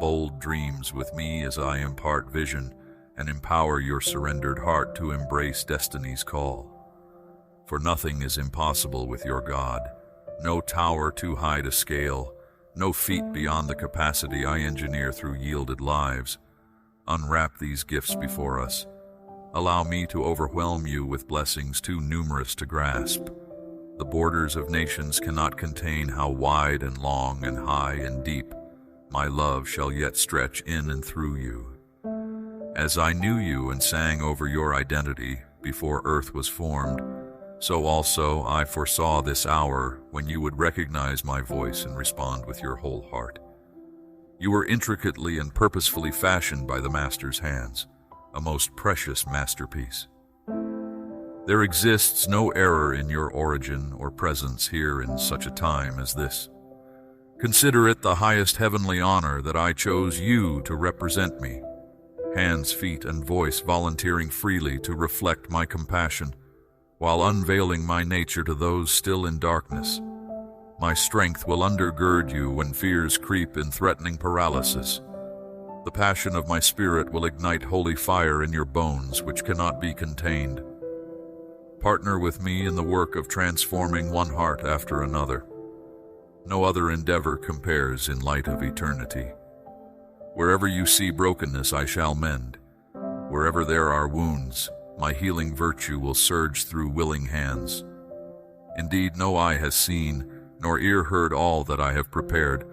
bold dreams with me as I impart vision and empower your surrendered heart to embrace destiny's call. For nothing is impossible with your God, no tower too high to scale, no feat beyond the capacity I engineer through yielded lives. Unwrap these gifts before us. Allow me to overwhelm you with blessings too numerous to grasp. The borders of nations cannot contain how wide and long and high and deep my love shall yet stretch in and through you. As I knew you and sang over your identity before earth was formed, so also I foresaw this hour when you would recognize my voice and respond with your whole heart. You were intricately and purposefully fashioned by the Master's hands, a most precious masterpiece. There exists no error in your origin or presence here in such a time as this. Consider it the highest heavenly honor that I chose you to represent me, hands, feet, and voice volunteering freely to reflect my compassion, while unveiling my nature to those still in darkness. My strength will undergird you when fears creep in threatening paralysis. The passion of my spirit will ignite holy fire in your bones which cannot be contained. Partner with me in the work of transforming one heart after another. No other endeavor compares in light of eternity. Wherever you see brokenness, I shall mend. Wherever there are wounds, my healing virtue will surge through willing hands. Indeed, no eye has seen, nor ear heard all that I have prepared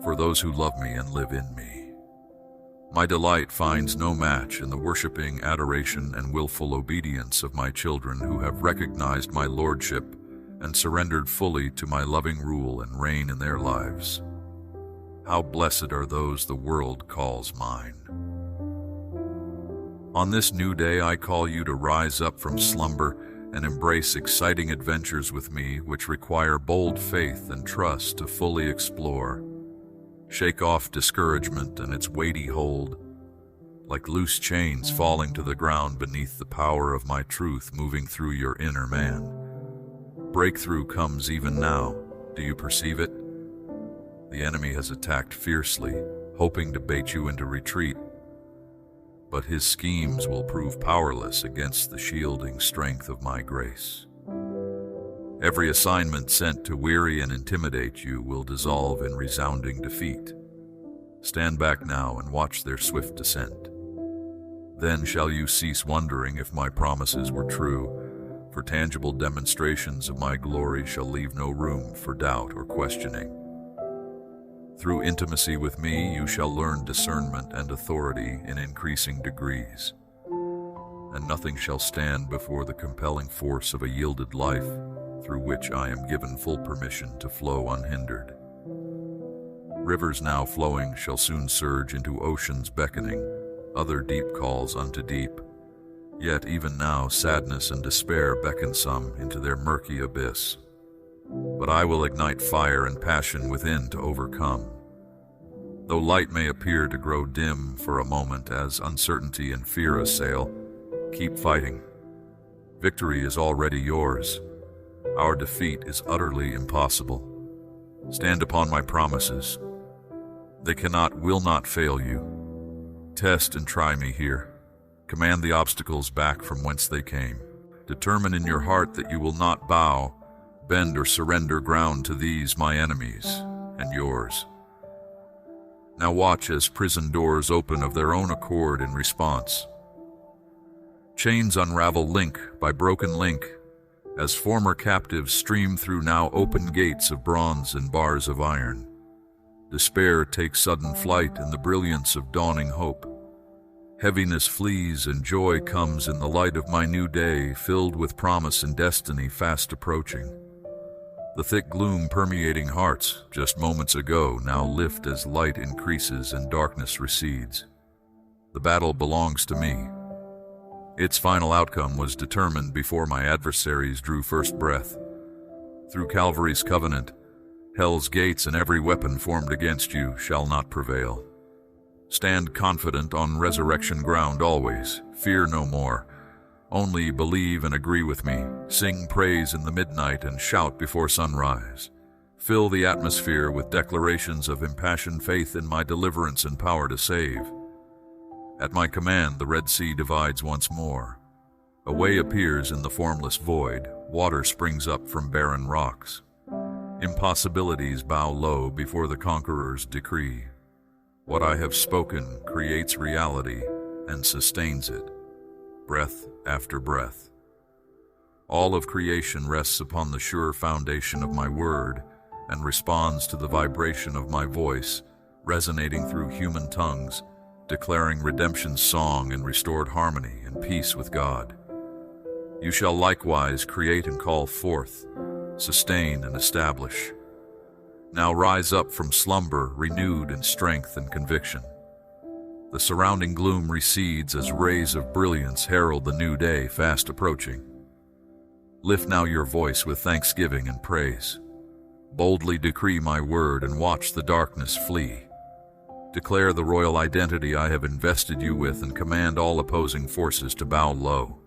for those who love me and live in me. My delight finds no match in the worshiping adoration and willful obedience of my children who have recognized my lordship and surrendered fully to my loving rule and reign in their lives. How blessed are those the world calls mine. On this new day, I call you to rise up from slumber and embrace exciting adventures with me which require bold faith and trust to fully explore. Shake off discouragement and its weighty hold, like loose chains falling to the ground beneath the power of my truth moving through your inner man. Breakthrough comes even now. Do you perceive it? The enemy has attacked fiercely, hoping to bait you into retreat, but his schemes will prove powerless against the shielding strength of my grace. Every assignment sent to weary and intimidate you will dissolve in resounding defeat. Stand back now and watch their swift descent. Then shall you cease wondering if my promises were true, for tangible demonstrations of my glory shall leave no room for doubt or questioning. Through intimacy with me, you shall learn discernment and authority in increasing degrees, and nothing shall stand before the compelling force of a yielded life, through which I am given full permission to flow unhindered. Rivers now flowing shall soon surge into oceans beckoning, other deep calls unto deep. Yet even now sadness and despair beckon some into their murky abyss. But I will ignite fire and passion within to overcome. Though light may appear to grow dim for a moment as uncertainty and fear assail, keep fighting. Victory is already yours. Our defeat is utterly impossible. Stand upon my promises. They cannot, will not fail you. Test and try me here. Command the obstacles back from whence they came. Determine in your heart that you will not bow, bend, or surrender ground to these my enemies and yours. Now watch as prison doors open of their own accord in response. Chains unravel link by broken link, as former captives stream through now open gates of bronze and bars of iron. Despair takes sudden flight in the brilliance of dawning hope. Heaviness flees and joy comes in the light of my new day, filled with promise and destiny fast approaching. The thick gloom permeating hearts just moments ago now lift as light increases and darkness recedes. The battle belongs to me. Its final outcome was determined before my adversaries drew first breath. Through Calvary's covenant, hell's gates and every weapon formed against you shall not prevail. Stand confident on resurrection ground always, fear no more. Only believe and agree with me, sing praise in the midnight and shout before sunrise. Fill the atmosphere with declarations of impassioned faith in my deliverance and power to save. At my command, the Red Sea divides once more. A way appears in the formless void, water springs up from barren rocks. Impossibilities bow low before the conqueror's decree. What I have spoken creates reality and sustains it, breath after breath. All of creation rests upon the sure foundation of my word and responds to the vibration of my voice, resonating through human tongues, declaring redemption's song and restored harmony and peace with God. You shall likewise create and call forth, sustain and establish. Now rise up from slumber, renewed in strength and conviction. The surrounding gloom recedes as rays of brilliance herald the new day fast approaching. Lift now your voice with thanksgiving and praise. Boldly decree my word and watch the darkness flee. Declare the royal identity I have invested you with and command all opposing forces to bow low.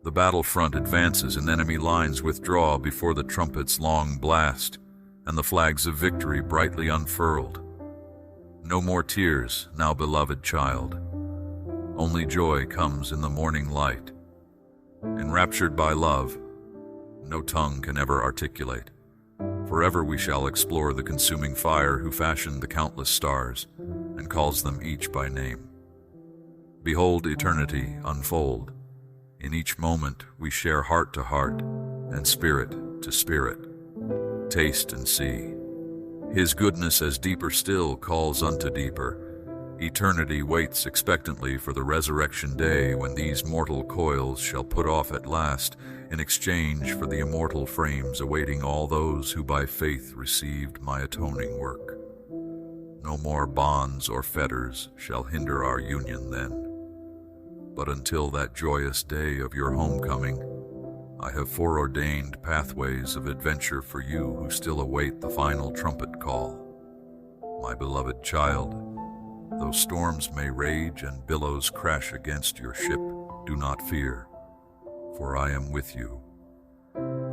The battlefront advances and enemy lines withdraw before the trumpet's long blast, and the flags of victory brightly unfurled. No more tears, now beloved child. Only joy comes in the morning light. Enraptured by love, no tongue can ever articulate. Forever we shall explore the consuming fire who fashioned the countless stars and calls them each by name. Behold eternity unfold. In each moment we share heart to heart and spirit to spirit. Taste and see. His goodness as deeper still calls unto deeper. Eternity waits expectantly for the resurrection day when these mortal coils shall put off at last in exchange for the immortal frames awaiting all those who by faith received my atoning work. No more bonds or fetters shall hinder our union then. But until that joyous day of your homecoming, I have foreordained pathways of adventure for you who still await the final trumpet call. My beloved child, though storms may rage and billows crash against your ship, do not fear, for I am with you.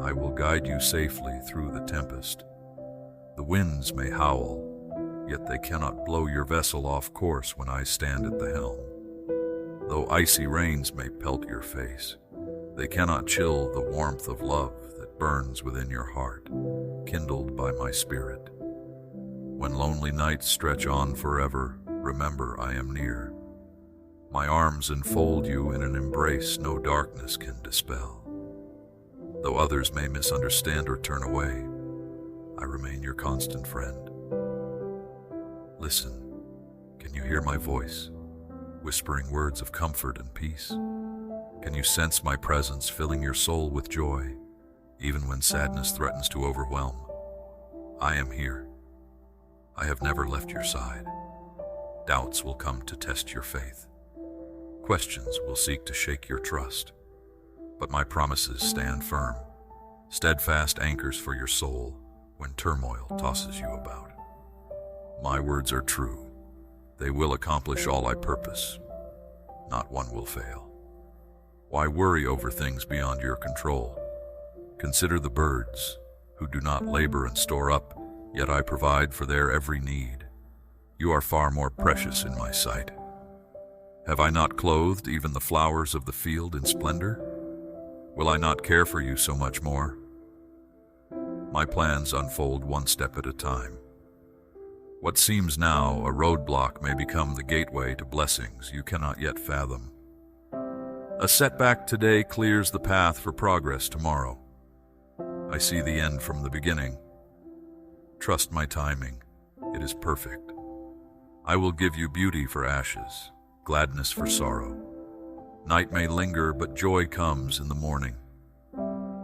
I will guide you safely through the tempest. The winds may howl, yet they cannot blow your vessel off course when I stand at the helm. Though icy rains may pelt your face, they cannot chill the warmth of love that burns within your heart, kindled by my spirit. When lonely nights stretch on forever, remember I am near. My arms enfold you in an embrace no darkness can dispel. Though others may misunderstand or turn away, I remain your constant friend. Listen, can you hear my voice, whispering words of comfort and peace? Can you sense my presence filling your soul with joy, even when sadness threatens to overwhelm? I am here. I have never left your side. Doubts will come to test your faith. Questions will seek to shake your trust. But my promises stand firm, steadfast anchors for your soul when turmoil tosses you about. My words are true. They will accomplish all I purpose. Not one will fail. Why worry over things beyond your control? Consider the birds, who do not labor and store up, yet I provide for their every need. You are far more precious in my sight. Have I not clothed even the flowers of the field in splendor? Will I not care for you so much more? My plans unfold one step at a time. What seems now a roadblock may become the gateway to blessings you cannot yet fathom. A setback today clears the path for progress tomorrow. I see the end from the beginning. Trust my timing. It is perfect. I will give you beauty for ashes, gladness for sorrow. Night may linger, but joy comes in the morning.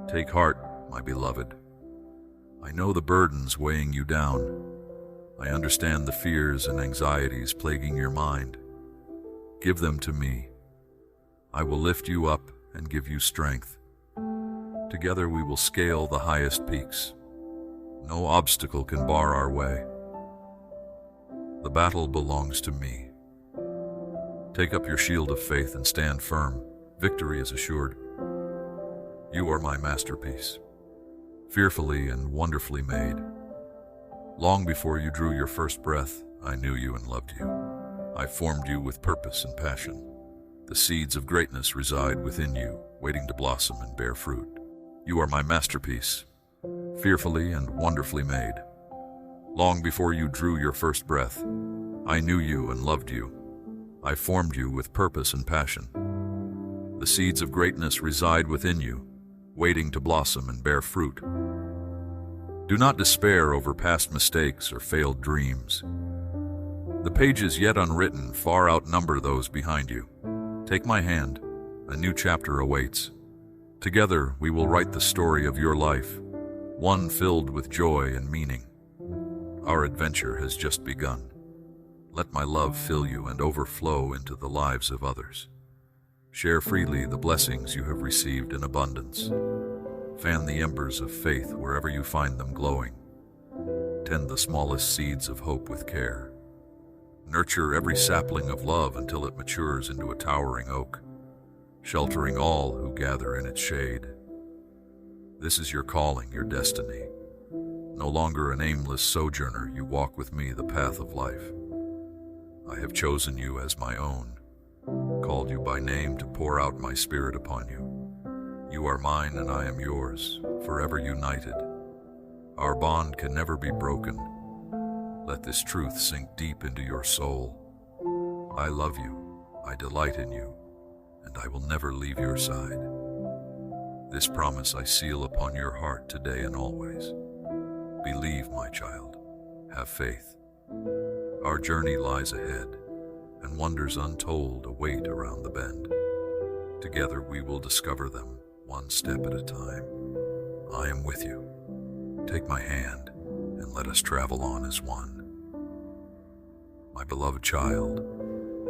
Take heart, my beloved. I know the burdens weighing you down. I understand the fears and anxieties plaguing your mind. Give them to me. I will lift you up and give you strength. Together we will scale the highest peaks. No obstacle can bar our way. The battle belongs to me. Take up your shield of faith and stand firm. Victory is assured. You are my masterpiece, fearfully and wonderfully made. Long before you drew your first breath, I knew you and loved you. I formed you with purpose and passion. The seeds of greatness reside within you, waiting to blossom and bear fruit. You are my masterpiece, fearfully and wonderfully made. Long before you drew your first breath, I knew you and loved you. I formed you with purpose and passion. The seeds of greatness reside within you, waiting to blossom and bear fruit. Do not despair over past mistakes or failed dreams. The pages yet unwritten far outnumber those behind you. Take my hand. A new chapter awaits. Together we will write the story of your life, one filled with joy and meaning. Our adventure has just begun. Let my love fill you and overflow into the lives of others. Share freely the blessings you have received in abundance. Fan the embers of faith wherever you find them glowing. Tend the smallest seeds of hope with care. Nurture every sapling of love until it matures into a towering oak, sheltering all who gather in its shade. This is your calling, your destiny. No longer an aimless sojourner, you walk with me the path of life. I have chosen you as my own, called you by name to pour out my spirit upon you. You are mine and I am yours, forever united. Our bond can never be broken. Let this truth sink deep into your soul. I love you, I delight in you, and I will never leave your side. This promise I seal upon your heart today and always. Believe, my child. Have faith. Our journey lies ahead, and wonders untold await around the bend. Together we will discover them, one step at a time. I am with you. Take my hand, and let us travel on as one. My beloved child,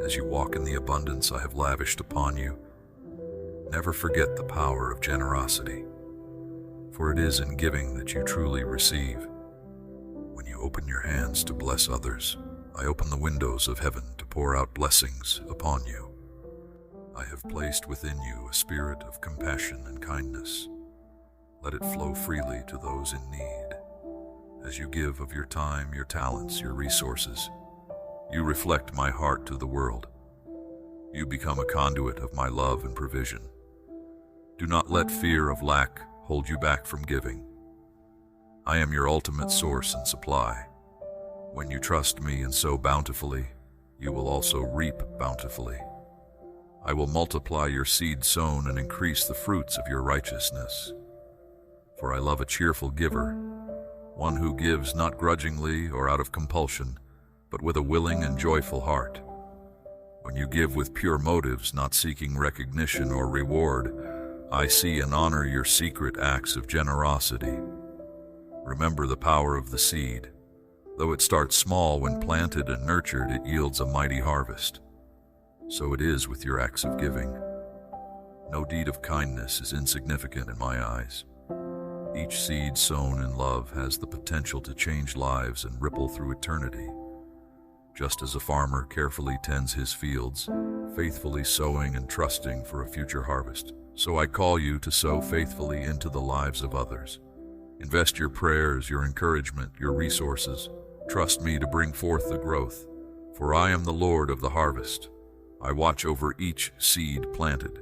as you walk in the abundance I have lavished upon you, never forget the power of generosity, for it is in giving that you truly receive. When you open your hands to bless others, I open the windows of heaven to pour out blessings upon you. I have placed within you a spirit of compassion and kindness. Let it flow freely to those in need. As you give of your time, your talents, your resources, you reflect my heart to the world. You become a conduit of my love and provision. Do not let fear of lack hold you back from giving. I am your ultimate source and supply. When you trust me and sow bountifully, you will also reap bountifully. I will multiply your seed sown and increase the fruits of your righteousness. For I love a cheerful giver, one who gives not grudgingly or out of compulsion, but with a willing and joyful heart. When you give with pure motives, not seeking recognition or reward, I see and honor your secret acts of generosity. Remember the power of the seed. Though it starts small, when planted and nurtured, it yields a mighty harvest. So it is with your acts of giving. No deed of kindness is insignificant in my eyes. Each seed sown in love has the potential to change lives and ripple through eternity. Just as a farmer carefully tends his fields, faithfully sowing and trusting for a future harvest, so I call you to sow faithfully into the lives of others. Invest your prayers, your encouragement, your resources. Trust me to bring forth the growth, for I am the Lord of the harvest. I watch over each seed planted.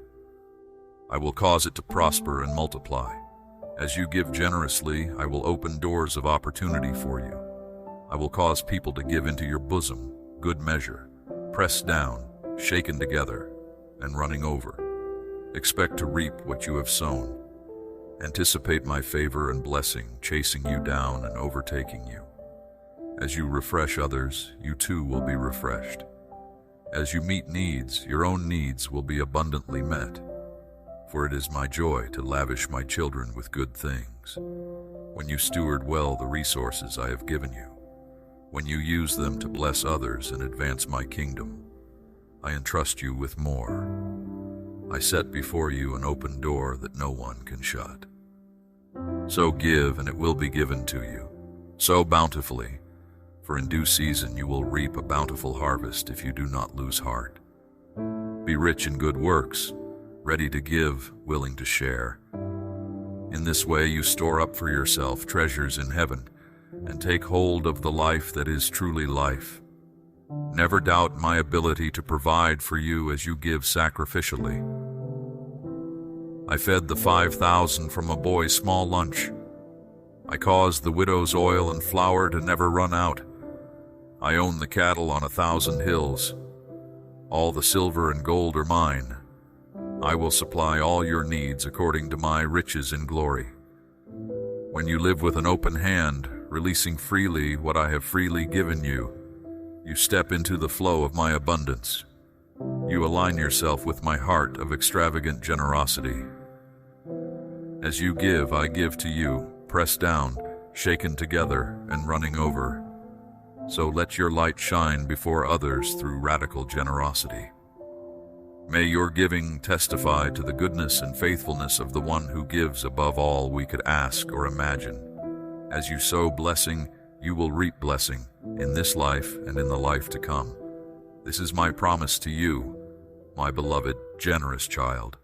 I will cause it to prosper and multiply. As you give generously, I will open doors of opportunity for you. I will cause people to give into your bosom, good measure, pressed down, shaken together, and running over. Expect to reap what you have sown. Anticipate my favor and blessing, chasing you down and overtaking you. As you refresh others, you too will be refreshed. As you meet needs, your own needs will be abundantly met. For it is my joy to lavish my children with good things. When you steward well the resources I have given you, when you use them to bless others and advance my kingdom, I entrust you with more. I set before you an open door that no one can shut. So give, and it will be given to you. Sow bountifully, for in due season you will reap a bountiful harvest if you do not lose heart. Be rich in good works, ready to give, willing to share. In this way you store up for yourself treasures in heaven, and take hold of the life that is truly life. Never doubt my ability to provide for you as you give sacrificially. I fed the 5,000 from a boy's small lunch. I caused the widow's oil and flour to never run out. I own the cattle on 1,000 hills. All the silver and gold are mine. I will supply all your needs according to my riches in glory. When you live with an open hand, releasing freely what I have freely given you, you step into the flow of my abundance. You align yourself with my heart of extravagant generosity. As you give, I give to you, pressed down, shaken together, and running over. So let your light shine before others through radical generosity. May your giving testify to the goodness and faithfulness of the one who gives above all we could ask or imagine. As you sow blessing, you will reap blessing in this life and in the life to come. This is my promise to you, my beloved, generous child.